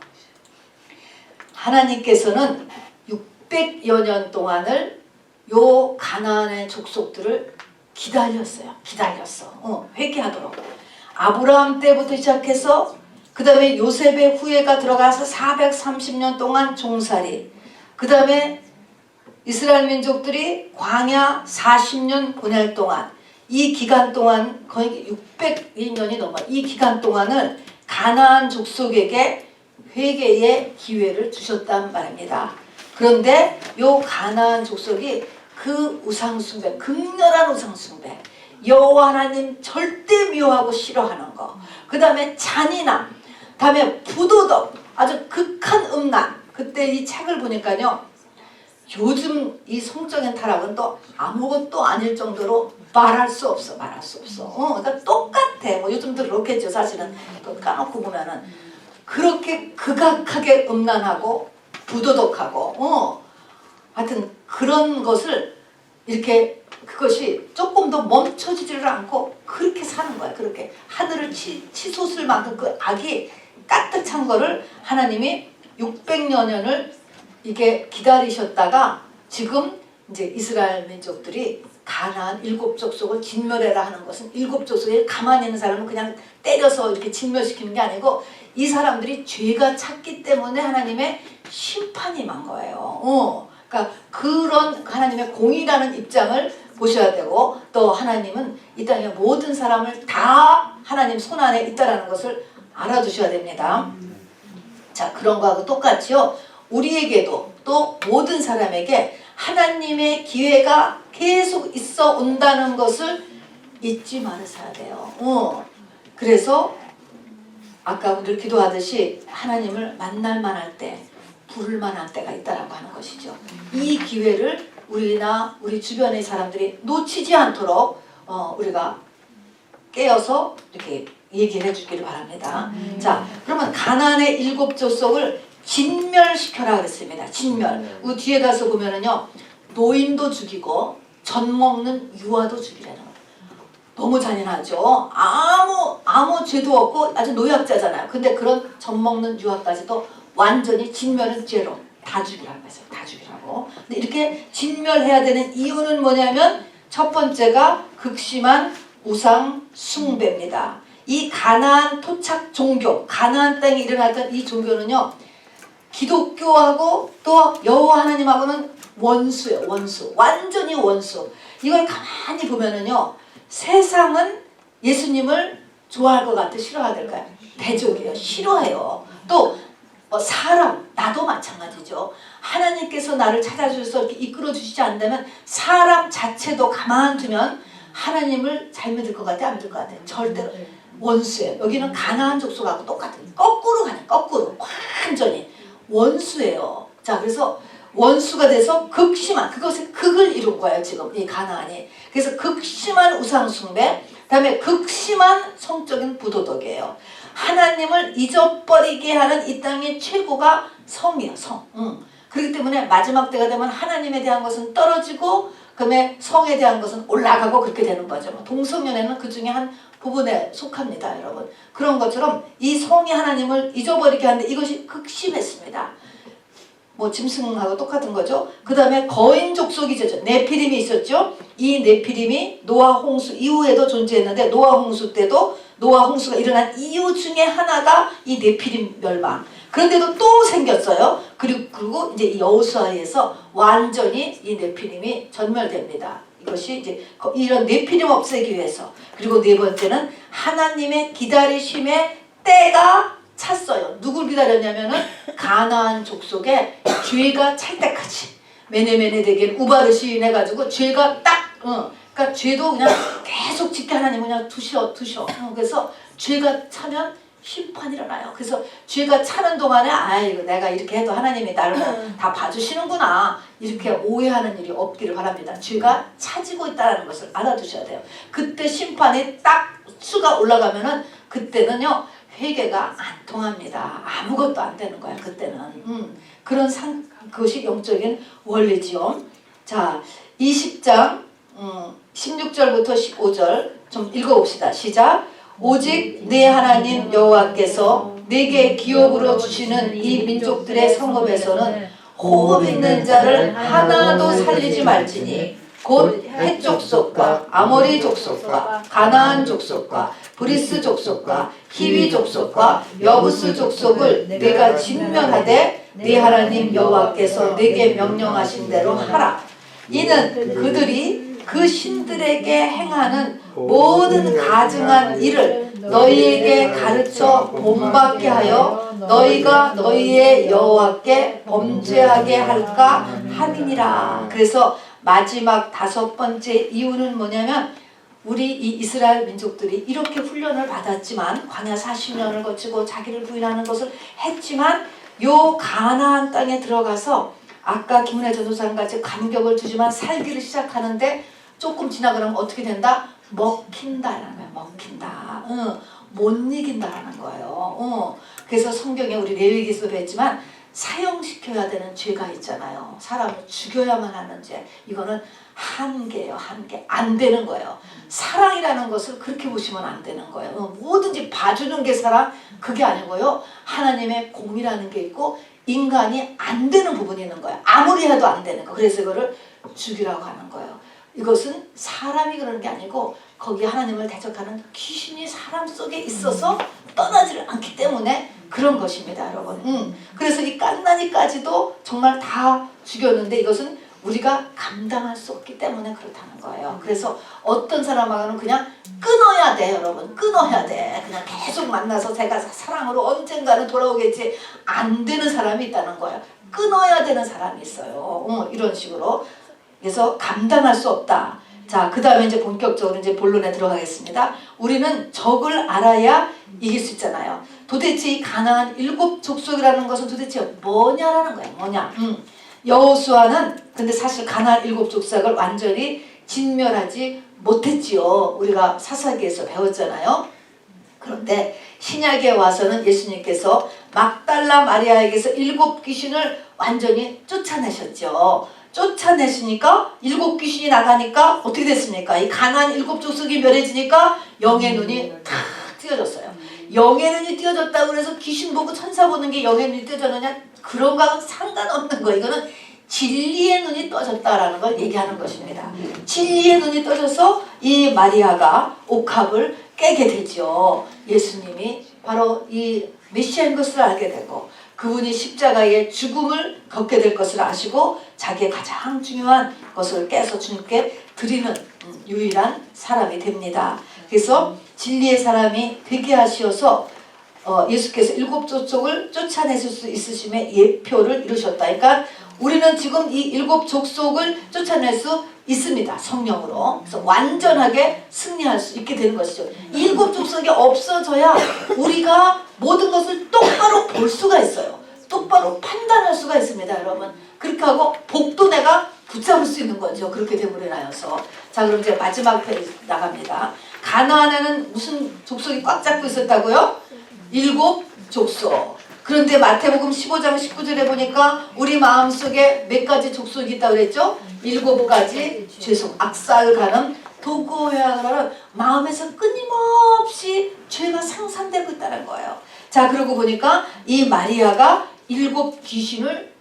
하나님께서는 600여 년 동안을 요 가나안의 족속들을 기다렸어요. 회개하도록. 아브라함 때부터 시작해서 그 다음에 요셉의 후예가 들어가서 430년 동안 종살이, 그 다음에 이스라엘 민족들이 광야 40년 보낼 동안, 이 기간 동안 거의 600년이 넘어요. 이 기간 동안을 가나안 족속에게 회개의 기회를 주셨단 말입니다. 그런데 요 가나안 족속이 그 우상숭배, 극렬한 우상숭배, 여호와 하나님 절대 미워하고 싫어하는 거, 그 다음에 잔인함, 다음에 부도덕, 아주 극한 음란. 그때 이 책을 보니까요, 요즘 이 성적인 타락은 또 아무것도 아닐 정도로 말할 수 없어. 그러니까 똑같아. 뭐 요즘도 그렇겠죠. 사실은 또 까놓고 보면은 그렇게 극악하게 음란하고 부도덕하고, 하여튼 그런 것을 이렇게, 그것이 조금 더 멈춰지지를 않고 그렇게 사는 거야. 그렇게 하늘을 치솟을 만큼 그 악이 가득 찬 거를 하나님이 600여 년을 이게 기다리셨다가 지금 이제 이스라엘 민족들이 가나안 7족속을 진멸해라 하는 것은, 7족속에 가만히 있는 사람은 그냥 때려서 이렇게 진멸시키는 게 아니고, 이 사람들이 죄가 찼기 때문에 하나님의 심판이 임한 거예요. 그러니까 그런 하나님의 공의라는 입장을 보셔야 되고, 또 하나님은 이 땅의 모든 사람을 다 하나님 손안에 있다라는 것을 알아두셔야 됩니다. 자, 그런 거하고 똑같이요, 우리에게도 또 모든 사람에게 하나님의 기회가 계속 있어 온다는 것을 잊지 말으셔야 돼요. 그래서 아까 우리 기도하듯이 하나님을 만날 만할 때, 부를 만한 때가 있다라고 하는 것이죠. 이 기회를 우리나 우리 주변의 사람들이 놓치지 않도록 우리가 깨어서 이렇게 얘기를 해주기를 바랍니다. 자, 그러면 가나안의 7족속을 진멸시켜라 그랬습니다. 진멸. 그 뒤에 가서 보면은요, 노인도 죽이고 젖 먹는 유아도 죽이라는 거예요. 너무 잔인하죠. 아무 죄도 없고 아주 노약자잖아요. 근데 그런 젖 먹는 유아까지도 완전히 진멸은 죄로 다 죽이라고 했어요. 다 죽이라고. 근데 이렇게 진멸해야 되는 이유는 뭐냐면, 첫 번째가 극심한 우상 숭배입니다. 이 가나안 토착 종교, 가나안 땅에 일어났던 이 종교는요, 기독교하고 또 여호와 하나님하고는 원수예요. 원수. 완전히 원수. 이걸 가만히 보면은요, 세상은 예수님을 좋아할 것 같아, 싫어할까요? 대적이에요. 싫어해요. 또 사람, 나도 마찬가지죠. 하나님께서 나를 찾아주셔서 이렇게 이끌어 주시지 않는다면 사람 자체도 가만두면 하나님을 잘 믿을 것 같아, 안 믿을 것 같아? 절대로. 원수예요. 여기는 가나안 족속하고 똑같은, 거꾸로 가네, 거꾸로. 완전히 원수예요. 자, 그래서 원수가 돼서 극심한, 그것의 극을 이룬 거예요, 지금 이 가나안이. 그래서 극심한 우상숭배, 그다음에 극심한 성적인 부도덕이에요. 하나님을 잊어버리게 하는 이 땅의 최고가 성이에요, 성. 그렇기 때문에 마지막 때가 되면 하나님에 대한 것은 떨어지고, 그다음에 성에 대한 것은 올라가고, 그렇게 되는 거죠. 동성연애는 그 중에 한 부분에 속합니다, 여러분. 그런 것처럼 이 성이 하나님을 잊어버리게 하는데 이것이 극심했습니다. 짐승하고 똑같은 거죠. 그 다음에 거인 족속이죠. 네피림이 있었죠. 이 네피림이 노아 홍수 이후에도 존재했는데, 노아 홍수 때도 노아 홍수가 일어난 이유 중에 하나가 이 네피림 멸망. 그런데도 또 생겼어요. 그리고 이제 이 여호수아에서 완전히 이 네피림이 전멸됩니다. 이것이 이제 이런 네피림 없애기 위해서. 그리고 네 번째는 하나님의 기다리심의 때가 찼어요. 누굴 기다렸냐면은 가나안 족속에 죄가 찰 때까지. 메네메네 대겐 우바르시 해가지고 죄가 딱, 그러니까 죄도 그냥 계속 짓게 하나님 그냥 두셔. 그래서 죄가 차면 심판이 일어나요. 그래서 죄가 차는 동안에 아이고 내가 이렇게 해도 하나님이 나를 다 봐주시는구나, 이렇게 오해하는 일이 없기를 바랍니다. 죄가 차지고 있다는 것을 알아두셔야 돼요. 그때 심판이 딱 수가 올라가면은 그때는요, 회개가 안 통합니다. 아무것도 안 되는 거야, 그때는. 그런 그것이 영적인 원리지요. 자, 20장 16절부터 15절 좀 읽어봅시다. 시작. 오직 내 하나님 여호와께서 내게 기업으로 주시는 이 민족들의 성읍에서는 호흡 있는 자를 하나도 살리지 말지니 곧 헷 족속과 아모리 족속과 가나안 족속과 브리스 족속과 히위 족속과 여부스 족속을 내가 진멸하되 내 하나님 여호와께서 내게 명령하신 대로 하라. 이는 그들이 그 신들에게 행하는 모든 가증한 일을 너희에게 가르쳐 본받게 하여 너희가 너희의 여호와께 범죄하게 할까 함이니라. 그래서 마지막 5번째 이유는 뭐냐면, 우리 이 이스라엘 민족들이 이렇게 훈련을 받았지만, 광야 40년을 거치고 자기를 부인하는 것을 했지만, 요 가나안 땅에 들어가서 아까 김은혜 전도사님같이 감격을 주지만 살기를 시작하는데, 조금 지나가면 어떻게 된다? 먹힌다라는 거야. 먹힌다. 못 이긴다라는 거예요. 그래서 성경에 우리 레위기에서도 배웠지만 사형시켜야 되는 죄가 있잖아요. 사람을 죽여야만 하는 죄. 이거는 한계예요. 한계. 안 되는 거예요. 사랑이라는 것을 그렇게 보시면 안 되는 거예요. 뭐든지 봐주는 게 사랑, 그게 아니고요. 하나님의 공이라는 게 있고 인간이 안 되는 부분이 있는 거예요. 아무리 해도 안 되는 거. 그래서 이거를 죽이라고 하는 거예요. 이것은 사람이 그러는 게 아니고 거기 하나님을 대적하는 귀신이 사람 속에 있어서 떠나지를 않기 때문에 그런 것입니다, 여러분. 그래서 이 깐나니까지도 정말 다 죽였는데 이것은 우리가 감당할 수 없기 때문에 그렇다는 거예요. 그래서 어떤 사람하고는 그냥 끊어야 돼, 여러분. 끊어야 돼. 그냥 계속 만나서 제가 사랑으로 언젠가는 돌아오겠지. 안 되는 사람이 있다는 거예요. 끊어야 되는 사람이 있어요. 이런 식으로. 그래서 감당할 수 없다. 자, 그 다음에 이제 본격적으로 이제 본론에 들어가겠습니다. 우리는 적을 알아야 이길 수 있잖아요. 도대체 이 가나안 7 족속이라는 것은 도대체 뭐냐라는 거예요. 뭐냐. 여호수아는 근데 사실 가나안 7 족속을 완전히 진멸하지 못했지요. 우리가 사사기에서 배웠잖아요. 그런데 신약에 와서는 예수님께서 막달라 마리아에게서 7 귀신을 완전히 쫓아내셨죠. 쫓아내시니까 7 귀신이 나가니까 어떻게 됐습니까? 이 가나안 7 족속이 멸해지니까 영의 눈이 탁 띄어졌어요. 영의 눈이 띄어졌다고 해서 귀신 보고 천사 보는 게 영의 눈이 띄어졌느냐? 그런 거하고는 상관없는 거예요. 이거는 진리의 눈이 떠졌다라는 걸 얘기하는 것입니다. 진리의 눈이 떠져서 이 마리아가 옥합을 깨게 되죠. 예수님이 바로 이 메시아인 것을 알게 되고 그분이 십자가의 죽음을 겪게 될 것을 아시고 자기의 가장 중요한 것을 깨서 주님께 드리는 유일한 사람이 됩니다. 그래서 진리의 사람이 되게 하시어서 예수께서 일곱 족속을 쫓아내실 수 있으심에 예표를 이루셨다. 그러니까 우리는 지금 이 일곱 족속을 쫓아낼 수 있습니다. 성령으로. 그래서 완전하게 승리할 수 있게 되는 것이죠. 이 일곱 족속이 없어져야 우리가 모든 것을 똑바로 볼 수가 있어요. 똑바로 판단할 수가 있습니다. 여러분. 그렇게 하고 복도 내가 붙잡을 수 있는 거죠. 그렇게 됨으로 인하여서. 자, 그럼 이제 마지막 페이지 나갑니다. 가나안에는 무슨 족속이 꽉 잡고 있었다고요? 일곱 족속. 그런데 마태복음 15장 19절에 보니까 우리 마음속에 몇 가지 족속이 있다고 그랬죠? 7가지 죄송, 악사를 가는 도구회학을 하는 마음에서 끊임없이 죄가 상상되고 있다는 거예요. 자, 그러고 보니까 이 마리아가 7 귀신을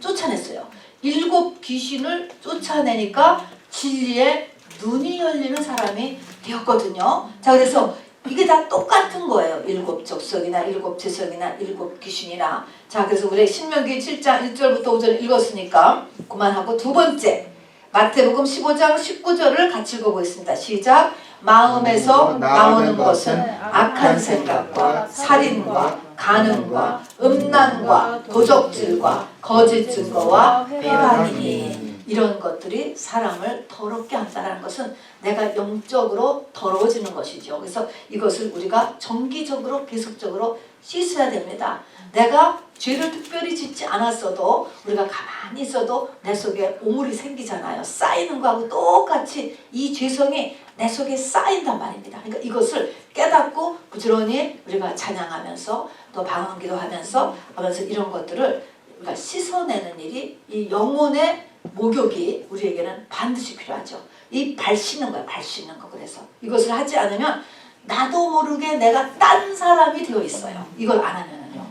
쫓아냈어요. 7 귀신을 쫓아내니까 진리의 눈이 열리는 사람이 되었거든요. 자, 그래서 이게 다 똑같은 거예요. 7 족속이나 7 죄성이나 7 귀신이나. 자, 그래서 우리 신명기 7장 1절부터 5절 읽었으니까 그만하고 두 번째 마태복음 15장 19절을 같이 읽어보겠습니다. 시작. 마음에서 나오는 것은 악한 생각과 살인과 간음과 음란과 도적질과 거짓 증거와 회방이니 이런 것들이 사람을 더럽게 한다는 것은 내가 영적으로 더러워지는 것이죠. 그래서 이것을 우리가 정기적으로 계속적으로 씻어야 됩니다. 내가 죄를 특별히 짓지 않았어도 우리가 가만히 있어도 내 속에 오물이 생기잖아요. 쌓이는 거하고 똑같이 이 죄성이 내 속에 쌓인단 말입니다. 그러니까 이것을 깨닫고 부지런히 우리가 찬양하면서 또 방언기도 하면서 이런 것들을 우리가 씻어내는 일이 이 영혼의 목욕이 우리에게는 반드시 필요하죠. 이 발 씻는 거야. 발 씻는 거. 그래서 이것을 하지 않으면 나도 모르게 내가 딴 사람이 되어 있어요. 이걸 안 하면은요.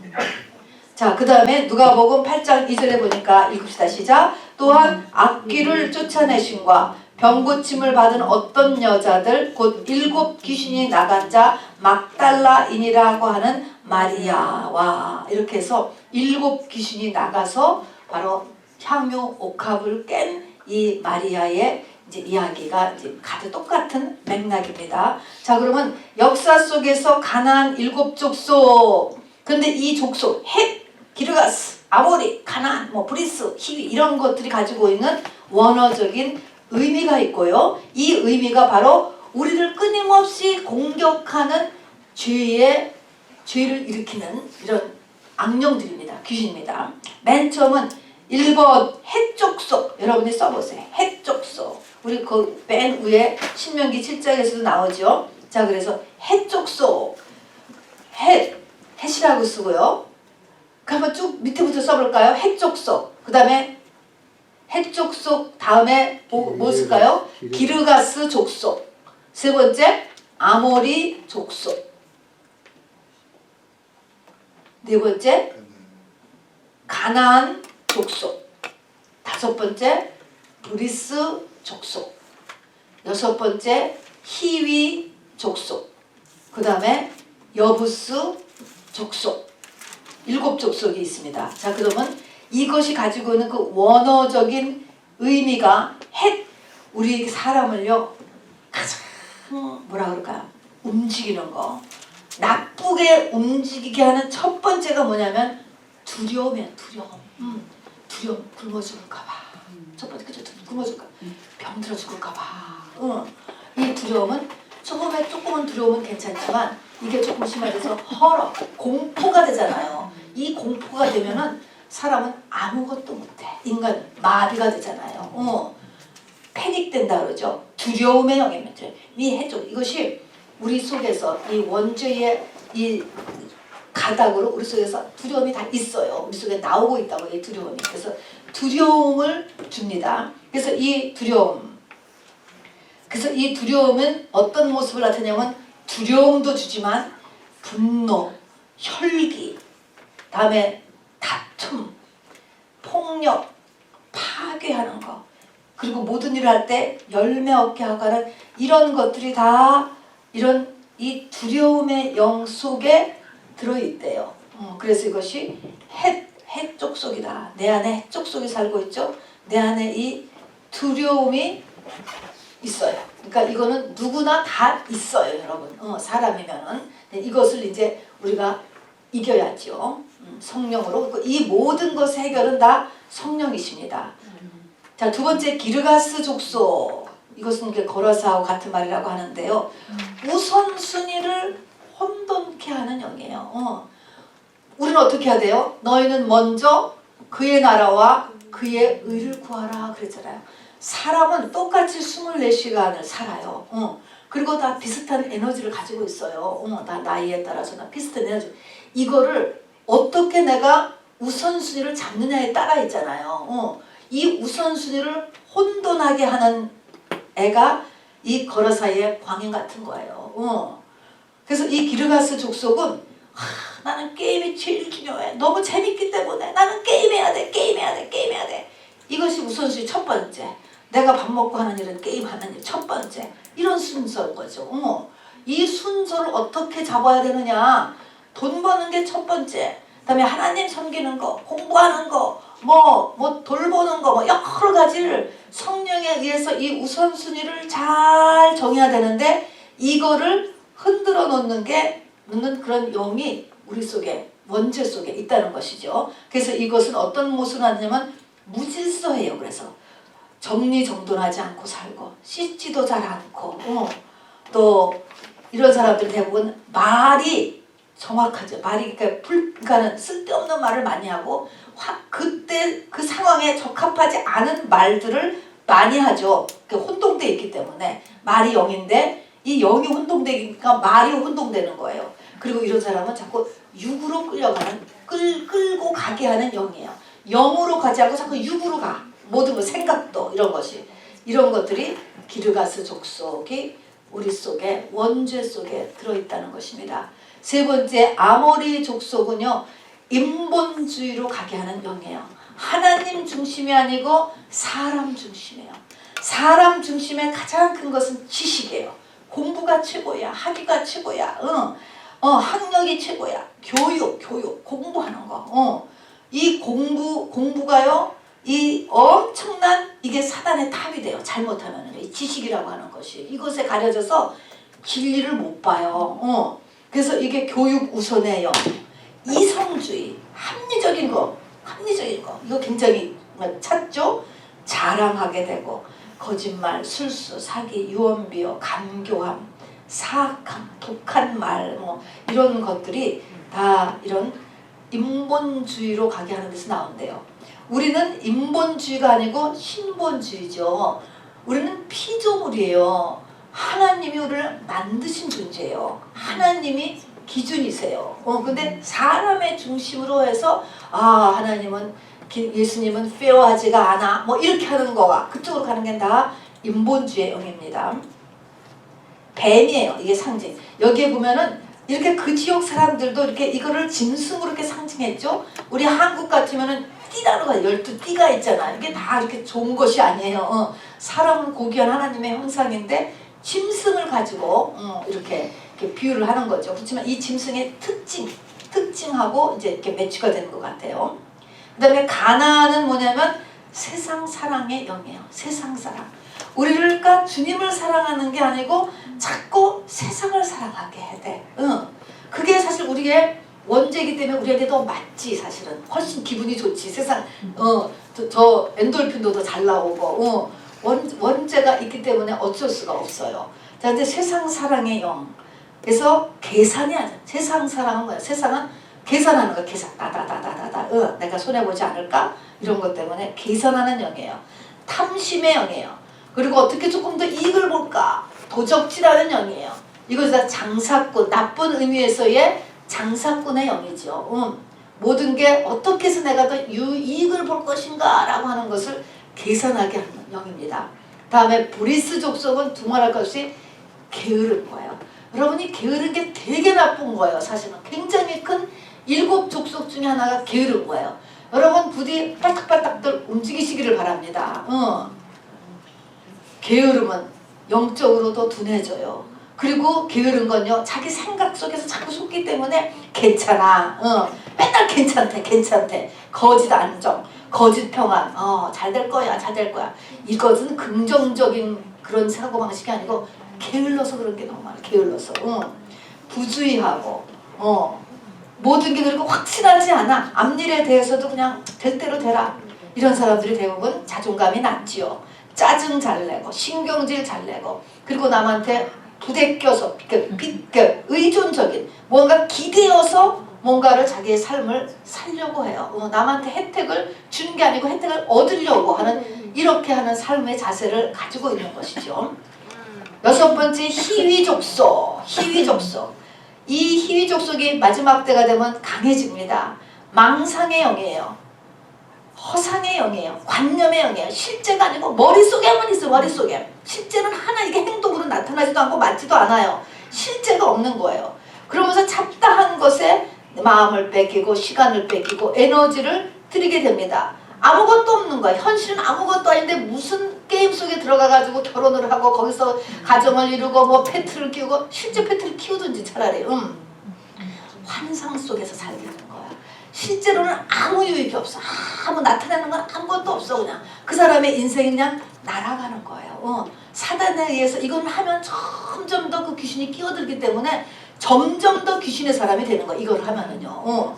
자, 그 다음에 누가복음 8장 2절에 보니까 읽읍시다. 시작. 또한 악귀를 쫓아내심과 병고침을 받은 어떤 여자들 곧 7 귀신이 나간 자 막달라인이라고 하는 마리아와 이렇게 해서 7 귀신이 나가서 바로 향유 옥합을 깬 이 마리아의 이제 이야기가 이제 가득 똑같은 맥락입니다. 자, 그러면 역사 속에서 가나안 7 족속. 근데 이 족속 헷, 기르가스, 아모리, 가나안, 브리스, 히위 이런 것들이 가지고 있는 원어적인 의미가 있고요. 이 의미가 바로 우리를 끊임없이 공격하는 죄를 일으키는 이런 악령들입니다. 귀신입니다. 맨 처음은 1번 헷족속. 여러분이 써보세요. 헷족속. 우리 그 맨 위에 신명기 7장에서도 나오죠. 자, 그래서 헷족속. 헷이라고 쓰고요. 한번 쭉 밑에부터 써볼까요? 헷족속. 그 다음에 헷족속 다음에 뭐 쓸까요? 기르가스 족속. 세 번째 아모리 족속. 네 번째 가나안 족속. 5번째 브리스 족속. 6번째 히위 족속. 그 다음에 여부스 족속. 7 족속이 있습니다. 자, 그러면 이것이 가지고 있는 그 원어적인 의미가 우리 사람을요 가장 뭐라 그럴까요? 움직이는 거. 나쁘게 움직이게 하는 첫 번째가 뭐냐면 두려움이야. 두려움. 굶어 죽을까봐. 첫 번째 그죠? 굶어 죽을까. 병들어 죽을까봐. 이 두려움은 처음에 조금은 두려움은 괜찮지만 이게 조금 심해져서 공포가 되잖아요. 이 공포가 되면은 사람은 아무것도 못해. 인간 마비가 되잖아요. 패닉된다 그러죠. 두려움의 영입니다. 이것이 우리 속에서 이 원죄의 이 가닥으로 우리 속에서 두려움이 다 있어요. 우리 속에 나오고 있다고 이 두려움이. 그래서 두려움을 줍니다. 그래서 이 두려움은 어떤 모습을 나타내냐면 두려움도 주지만 분노, 혈기, 다음에 다툼, 폭력, 파괴하는 거 그리고 모든 일을 할 때 열매 얻게 하가는 이런 것들이 다 이런 이 두려움의 영 속에 들어있대요. 그래서 이것이 해 족속이다. 내 안에 해 족속이 살고 있죠. 내 안에 이 두려움이 있어요. 그러니까 이거는 누구나 다 있어요, 여러분. 사람이면은 이것을 이제 우리가 이겨야죠. 성령으로. 이 모든 것의 해결은 다 성령이십니다. 자, 두 번째 기르가스 족속. 이것은 이제 거라사하고 같은 말이라고 하는데요. 우선순위를 혼돈케 하는 영이에요. 우리는 어떻게 해야 돼요? 너희는 먼저 그의 나라와 그의 의를 구하라 그랬잖아요. 사람은 똑같이 24시간을 살아요. 그리고 다 비슷한 에너지를 가지고 있어요. 다 나이에 따라서 다 비슷한 에너지. 이거를 어떻게 내가 우선순위를 잡느냐에 따라 있잖아요. 이 우선순위를 혼돈하게 하는 애가 이 거라사의 광인 같은 거예요. 그래서 이 기르가스 족속은 나는 게임이 제일 중요해. 너무 재밌기 때문에 나는 게임해야 돼. 게임해야 돼. 게임해야 돼. 이것이 우선순위 첫 번째. 내가 밥 먹고 하는 일은 게임하는 일 첫 번째. 이런 순서인 거죠. 이 순서를 어떻게 잡아야 되느냐. 돈 버는 게 첫 번째. 그다음에 하나님 섬기는 거, 공부하는 거, 뭐 돌보는 거, 뭐 여러 가지를 성령에 의해서 이 우선순위를 잘 정해야 되는데 이거를 흔들어 놓는 그런 영이 우리 속에 원죄 속에 있다는 것이죠. 그래서 이것은 어떤 모습을 하냐면 무질서해요. 그래서 정리정돈하지 않고 살고 씻지도 잘 않고 또 이런 사람들 대부분 말이 정확하죠. 말이 그러니까는 쓸데없는 말을 많이 하고 그때 그 상황에 적합하지 않은 말들을 많이 하죠. 혼동돼 있기 때문에 말이 영인데 이 영이 혼동되니까 말이 혼동되는 거예요. 그리고 이런 사람은 자꾸 육으로 끌고 가게 하는 영이에요. 영으로 가지 않고 자꾸 육으로 가. 모든 것, 생각도 이런 것들이 기르가스 족속이 우리 속에 원죄 속에 들어있다는 것입니다. 세 번째 아모리 족속은요. 인본주의로 가게 하는 영이에요. 하나님 중심이 아니고 사람 중심이에요. 사람 중심의 가장 큰 것은 지식이에요. 공부가 최고야. 학위가 최고야. 학력이 최고야. 교육, 공부하는 거. 이 공부가요. 이 엄청난 이게 사단의 탑이 돼요. 잘못하면 이 지식이라고 하는 것이 이것에 가려져서 진리를 못 봐요. 그래서 이게 교육 우선의 영, 이성주의, 합리적인 거 이거 굉장히 찾죠. 자랑하게 되고 거짓말, 술수, 사기, 유언비어, 간교함, 사악함, 독한 말 이런 것들이 다 이런 인본주의로 가게 하는 데서 나온대요. 우리는 인본주의가 아니고 신본주의죠. 우리는 피조물이에요. 하나님이 우리를 만드신 존재예요. 하나님이 기준이세요. 근데 사람의 중심으로 해서 하나님은 예수님은 페어하지가 않아 이렇게 하는 거와 그쪽으로 가는 게 다 인본주의의 영입니다. 뱀이에요. 이게 상징. 여기에 보면은 이렇게 그 지역 사람들도 이렇게 이거를 짐승으로 이렇게 상징했죠. 우리 한국 같으면은 띠라는 거 12띠가 있잖아. 이게 다 이렇게 좋은 것이 아니에요. 사람은 고귀한 하나님의 형상인데 짐승을 가지고 이렇게 비유를 하는 거죠. 그렇지만 이 짐승의 특징하고 이제 이렇게 매치가 되는 것 같아요. 그 다음에 가나안은 뭐냐면 세상 사랑의 영이에요. 세상 사랑. 우리가 주님을 사랑하는 게 아니고 자꾸 세상을 사랑하게 해 돼. 그게 사실 우리의 원죄이기 때문에 우리에게 더 맞지. 사실은 훨씬 기분이 좋지. 세상 저 엔돌핀도 더 잘 나오고 원죄가 있기 때문에 어쩔 수가 없어요. 자, 근데 세상 사랑의 영. 그래서 계산이 아니야. 세상 사랑은 뭐야? 세상은 계산하는 거. 계산. 나다. 내가 손해보지 않을까? 이런 것 때문에 계산하는 영이에요. 탐심의 영이에요. 그리고 어떻게 조금 더 이익을 볼까? 도적질하는 영이에요. 이것이 다 장사꾼, 나쁜 의미에서의 장사꾼의 영이죠. 모든 게 어떻게 해서 내가 더 이익을 볼 것인가 라고 하는 것을 계산하게 하는 영입니다. 다음에 브리스 족속은 두말할 것이 게으른 거예요. 여러분이 게으른 게 되게 나쁜 거예요. 사실은 굉장히 큰 7 족속 중에 하나가 게으른 거예요. 여러분 부디 빨딱빨딱들 움직이시기를 바랍니다. 게으름은 영적으로도 둔해져요. 그리고 게으른 건요, 자기 생각 속에서 자꾸 속기 때문에 괜찮아, 맨날 괜찮대, 거짓 안정, 거짓 평안, 잘 될 거야, 잘 될 거야. 이것은 긍정적인 그런 사고방식이 아니고 게을러서 그런 게 너무 많아. 게을러서 부주의하고 모든 게 그리고 확실하지 않아. 앞일에 대해서도 그냥 될 대로 되라. 이런 사람들이 대부분 자존감이 낮지요. 짜증 잘 내고 신경질 잘 내고 그리고 남한테 부대껴서 의존적인 뭔가 기대어서 뭔가를 자기의 삶을 살려고 해요. 남한테 혜택을 주는 게 아니고 혜택을 얻으려고 하는 이렇게 하는 삶의 자세를 가지고 있는 것이죠. 여섯 번째 희위족속. 이 희위족속이 마지막 때가 되면 강해집니다. 망상의 영이에요. 허상의 영이에요. 관념의 영이에요. 실제가 아니고 머릿속에만 있어요. 머릿속에. 실제는 하나 이게 행동으로 나타나지도 않고 맞지도 않아요. 실제가 없는 거예요. 그러면서 잡다한 것에 마음을 뺏기고 시간을 뺏기고 에너지를 들이게 됩니다. 아무것도 없는 거야. 현실은 아무것도 아닌데 무슨 게임 속에 들어가가지고 결혼을 하고 거기서 가정을 이루고 뭐 페트를 키우고 실제 페트를 키우든지 차라리 환상 속에서 살게 되는 거야. 실제로는 아무 유익이 없어. 아무 나타나는 건 아무것도 없어. 그냥 그 사람의 인생이 그냥 날아가는 거예요. 사단에 의해서 이건 하면 점점 더 그 귀신이 끼어들기 때문에 점점 더 귀신의 사람이 되는 거야. 이걸 하면은요.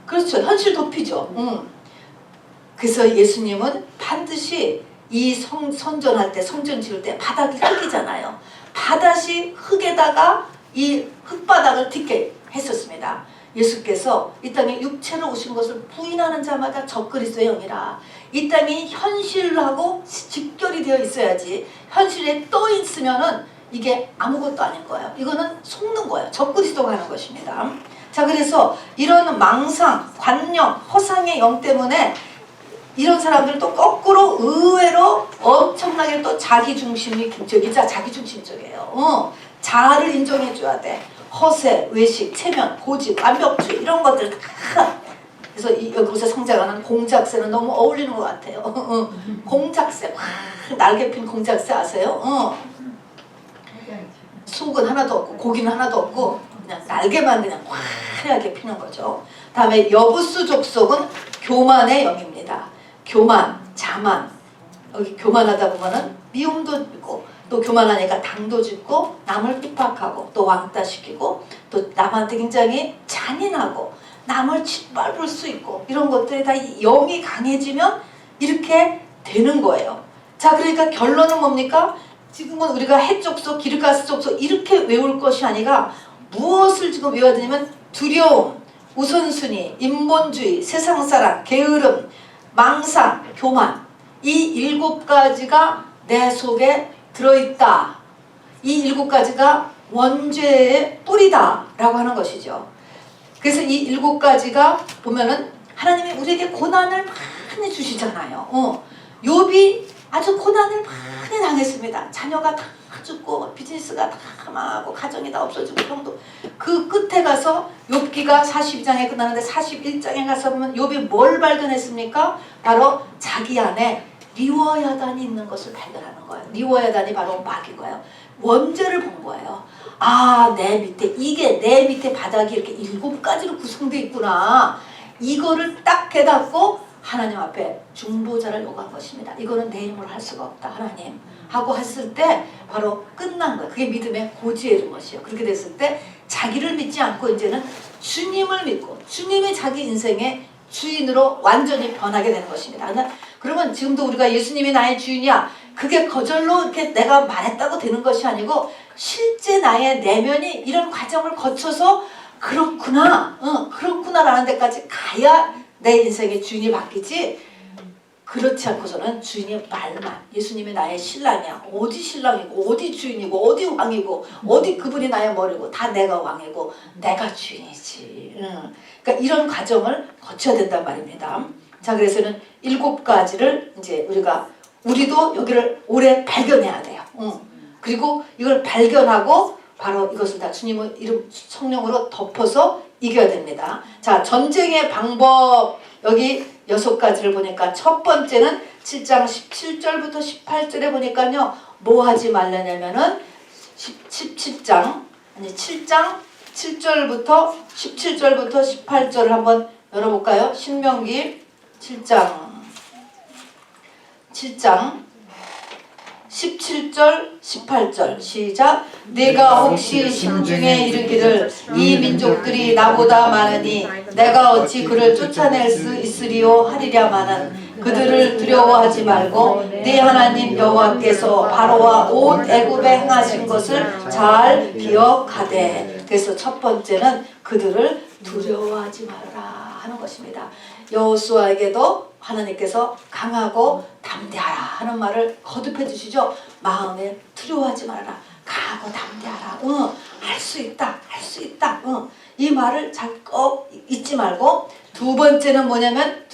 그렇죠. 현실 도피죠. 그래서 예수님은 반드시 이 선전할 때, 선전 지을 때 바닥이 흙이잖아요. 바닥이 흙에다가 이 흙바닥을 딛게 했었습니다. 예수께서 이 땅에 육체로 오신 것을 부인하는 자마다 적그리스도의 영이라. 이 땅이 현실하고 직결이 되어 있어야지 현실에 떠 있으면은 이게 아무것도 아닌 거예요. 이거는 속는 거예요. 적그리스도가 하는 것입니다. 자, 그래서 이런 망상, 관념, 허상의 영 때문에 이런 사람들은 또 거꾸로 의외로 엄청나게 또 자기중심적이에요. 자아를 인정해줘야 돼. 허세, 외식, 체면, 고집, 완벽주의 이런 것들 다. 그래서 여기서 성장하는 공작새는 너무 어울리는 것 같아요. 공작새, 날개 핀 공작새 아세요? 속은 하나도 없고 고기는 하나도 없고 그냥 날개만 그냥 화려하게 피는 거죠. 다음에 여부수 족속은 교만의 영입니다. 교만, 자만. 여기 교만하다 보면은 미움도 있고 또 교만하니까 당도 짓고 남을 핍박하고 또 왕따시키고 또 남한테 굉장히 잔인하고 남을 짓밟을 수 있고 이런 것들이 다 영이 강해지면 이렇게 되는 거예요. 자, 그러니까 결론은 뭡니까? 지금은 우리가 해족속, 기르가스 족속 이렇게 외울 것이 아니라 무엇을 지금 외워야 되냐면 두려움, 우선순위, 인본주의, 세상사랑, 게으름, 망상, 교만 이 7가지가 내 속에 들어있다. 이 7가지가 원죄의 뿌리다 라고 하는 것이죠. 그래서 이 7가지가 보면은 하나님이 우리에게 고난을 많이 주시잖아요. 욥이 아주 고난을 많이 당했습니다. 자녀가 다 죽고 비즈니스가 다 망하고 가정이 다 없어지고 형도 그 끝에 가서 욥기가 42장에 끝나는데 41장에 가서 보면 욥이 뭘 발견했습니까? 바로 자기 안에 리워야단이 있는 것을 발견하는 거예요. 리워야단이 바로 마귀인 거예요. 원죄를 본 거예요. 아, 내 밑에 바닥이 이렇게 7가지로 구성되어 있구나. 이거를 딱 깨닫고 하나님 앞에 중보자를 요구한 것입니다. 이거는 내 힘으로 할 수가 없다. 하나님 하고 했을 때 바로 끝난 거예요. 그게 믿음의 고지에 이른 것이에요. 그렇게 됐을 때 자기를 믿지 않고 이제는 주님을 믿고 주님이 자기 인생의 주인으로 완전히 변하게 되는 것입니다. 그러면 지금도 우리가 예수님이 나의 주인이야. 그게 거절로 이렇게 내가 말했다고 되는 것이 아니고 실제 나의 내면이 이런 과정을 거쳐서 그렇구나라는 데까지 가야 내 인생의 주인이 바뀌지. 그렇지 않고서는 주인의 말만 예수님이 나의 신랑이야. 어디 신랑이고 어디 주인이고 어디 왕이고 어디 그분이 나의 머리고 다 내가 왕이고 내가 주인이지. 그러니까 이런 과정을 거쳐야 된단 말입니다. 자, 그래서는 7가지를 이제 우리도 여기를 오래 발견해야 돼요. 그리고 이걸 발견하고 바로 이것을 다 주님의 이름 성령으로 덮어서 이겨야 됩니다. 자, 전쟁의 방법 여기 6가지를 보니까 첫 번째는 7장 17절부터 18절에 보니까요. 뭐 하지 말라냐면은 7장 7절부터 17절부터 18절을 한번 열어볼까요? 신명기 7장 17절 18절 시작. 내가 혹시 심중에 이르기를 이 민족들이 나보다 많으니 내가 어찌 그를 쫓아낼 수 있으리요 하리랴마는 그들을 두려워하지 말고 네 하나님 여호와께서 바로와 온 애굽에 행하신 것을 잘 기억하되. 그래서 첫 번째는 그들을 두려워하지 말아라 하는 것입니다. 여호수아에게도 하나님께서 강하고 담대하라 하는 말을 거듭해 주시죠. 마음에 두려워하지 말아라. 강하고 담대하라. 할 수 있다. 할 수 있다. 이 말을 자꾸 잊지 말고. 두 번째는 뭐냐면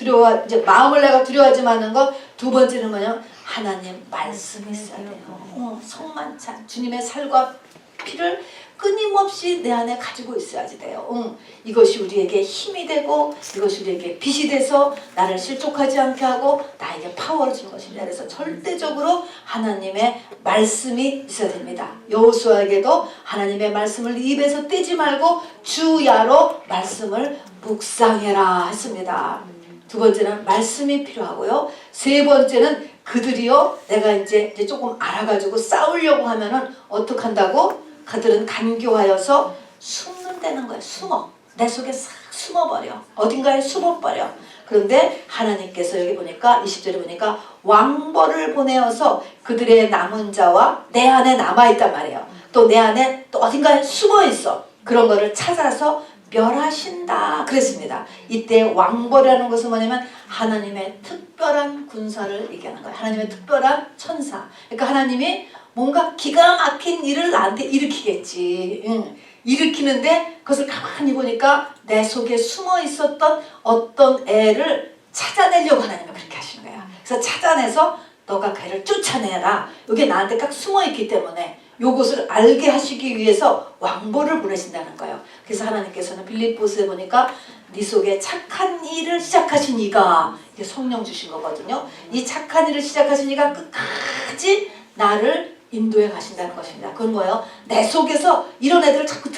이제 마음을 내가 두려워하지 마는 것. 두 번째는 뭐냐면 하나님 말씀이 있어야 돼요. 성만찬 주님의 살과 피를 끊임없이 내 안에 가지고 있어야지 돼요. 이것이 우리에게 힘이 되고 이것이 우리에게 빛이 돼서 나를 실족하지 않게 하고 나에게 파워를 주는 것입니다. 그래서 절대적으로 하나님의 말씀이 있어야 됩니다. 여호수아에게도 하나님의 말씀을 입에서 떼지 말고 주야로 말씀을 묵상해라 했습니다. 두 번째는 말씀이 필요하고요. 세 번째는 그들이요, 내가 이제 조금 알아가지고 싸우려고 하면은 어떻게 한다고? 그들은 간교하여서 숨는다는 거예요. 숨어. 내 속에 싹 숨어버려. 어딘가에 숨어버려. 그런데 하나님께서 여기 보니까 20절에 보니까 왕벌을 보내어서 그들의 남은 자와 내 안에 남아있단 말이에요. 또 내 안에 또 어딘가에 숨어있어. 그런 거를 찾아서 멸하신다 그랬습니다. 이때 왕벌이라는 것은 뭐냐면 하나님의 특별한 군사를 얘기하는 거예요. 하나님의 특별한 천사. 그러니까 하나님이 뭔가 기가 막힌 일을 나한테 일으키겠지. 일으키는데 그것을 가만히 보니까 내 속에 숨어 있었던 어떤 애를 찾아내려고 하나님은 그렇게 하시는 거야. 그래서 찾아내서 너가 걔를 쫓아내라. 이게 나한테 딱 숨어 있기 때문에 요것을 알게 하시기 위해서 왕벌을 보내신다는 거예요. 그래서 하나님께서는 빌립보서에 보니까 네 속에 착한 일을 시작하신 이가, 이게 성령 주신 거거든요. 이 착한 일을 시작하신 이가 끝까지 나를 인도해 가신다는 것입니다. 그건 뭐예요? 내 속에서 이런 애들을 자꾸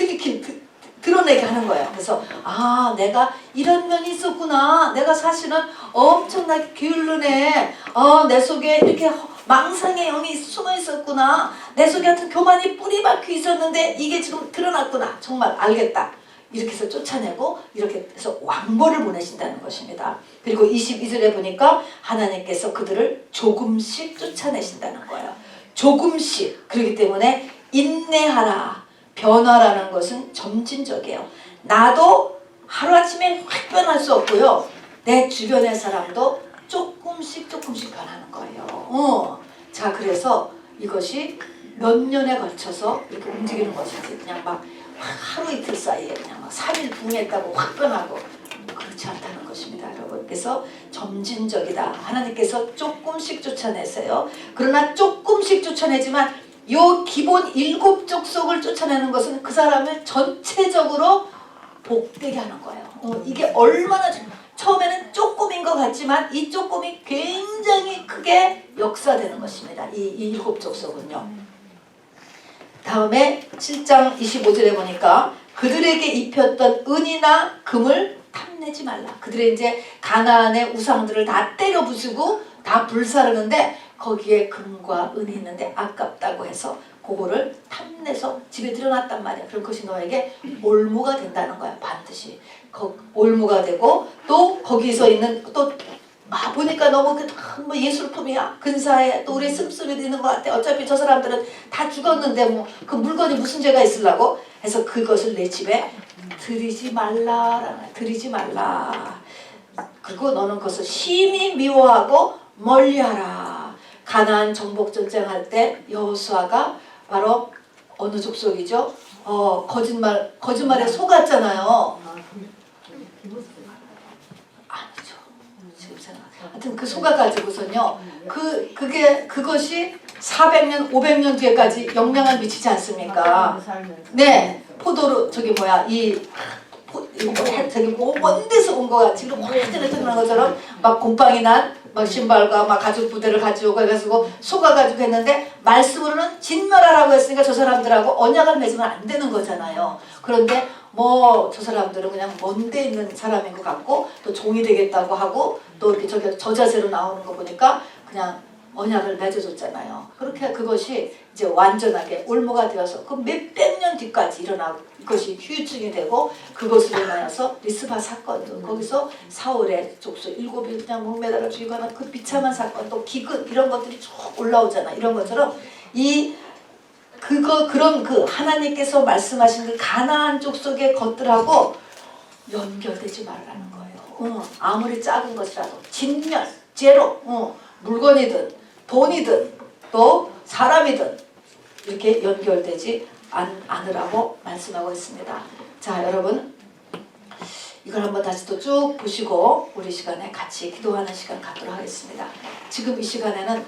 드러내게 하는 거예요. 그래서 내가 이런 면이 있었구나. 내가 사실은 엄청나게 게을른 애. 내 속에 이렇게 망상의 영이 숨어 있었구나. 내 속에 하여튼 교만이 뿌리 박혀 있었는데 이게 지금 드러났구나. 정말 알겠다. 이렇게 해서 쫓아내고 이렇게 해서 왕벌을 보내신다는 것입니다. 그리고 22절에 보니까 하나님께서 그들을 조금씩 쫓아내신다는 거예요. 조금씩. 그렇기 때문에 인내하라. 변화라는 것은 점진적이에요. 나도 하루아침에 확 변할 수 없고요. 내 주변의 사람도 조금씩 변하는 거예요. 자, 그래서 이것이 몇 년에 걸쳐서 이렇게 움직이는 것이지 그냥 막 하루 이틀 사이에 그냥 막 3일 붕했다고 확 변하고 그렇지 않다는 것입니다, 여러분. 그래서 점진적이다. 하나님께서 조금씩 쫓아내세요. 그러나 조금씩 쫓아내지만 요 기본 7 족속을 쫓아내는 것은 그 사람을 전체적으로 복되게 하는 거예요. 이게 얼마나 처음에는 조금인 것 같지만 이 조금이 굉장히 크게 역사되는 것입니다. 이 7 족속은요. 다음에 7장 25절에 보니까 그들에게 입혔던 은이나 금을 탐내지 말라. 그들의 이제 가나안의 우상들을 다 때려 부수고 다 불사르는데 거기에 금과 은이 있는데 아깝다고 해서 그거를 탐내서 집에 들여놨단 말이야. 그럼 그것이 너에게 올무가 된다는 거야. 반드시 올무가 되고 또 거기서 있는 또 보니까 너무 뭐 예술품이야. 근사해. 또 우리 씀씀이도 있는 것 같아. 어차피 저 사람들은 다 죽었는데 뭐 그 물건이 무슨 죄가 있으려고 해서 그것을 내 집에 들이지 말라. 들이지 말라. 그리고 너는 그것을 심히 미워하고 멀리하라. 가나안 정복 전쟁할 때 여호수아가 바로 어느 족속이죠? 거짓말에 속았잖아요. 아니죠. 지금 생각. 하여튼 그 속아가지고선요. 그것이 400년, 500년 뒤에까지 영향을 미치지 않습니까? 네, 포도로 이거 되게 먼 데서 온 거야. 지금 완전히 태어난 것처럼 막 곰팡이 난 막 신발과 막 가죽 부대를 가지고 해가지고 속아가지고 했는데 말씀으로는 진멸하라고 했으니까 저 사람들하고 언약을 맺으면 안 되는 거잖아요. 그런데 뭐 저 사람들은 그냥 먼 데 있는 사람인 것 같고 또 종이 되겠다고 하고 또 이렇게 저 자세로 나오는 거 보니까 그냥 언약을 맺어줬잖아요. 그렇게 그것이 이제 완전하게 올무가 되어서 그 몇백 년 뒤까지 일어나고 그것이 후유증이 되고 그것으로 인하여서 리스바 사건도 거기서 사울의 족속 7이 그냥 목매달아 죽이고 하는 그 비참한 사건 또 기근 이런 것들이 쭉 올라오잖아. 이런 것처럼 그런 그 하나님께서 말씀하신 그 가나안 족속의 것들하고 연결되지 말라는 거예요. 아무리 작은 것이라도 진멸, 제로, 물건이든 돈이든 또 사람이든 이렇게 연결되지 않으라고 말씀하고 있습니다. 자, 여러분 이걸 한번 다시 또 쭉 보시고 우리 시간에 같이 기도하는 시간 갖도록 하겠습니다. 지금 이 시간에는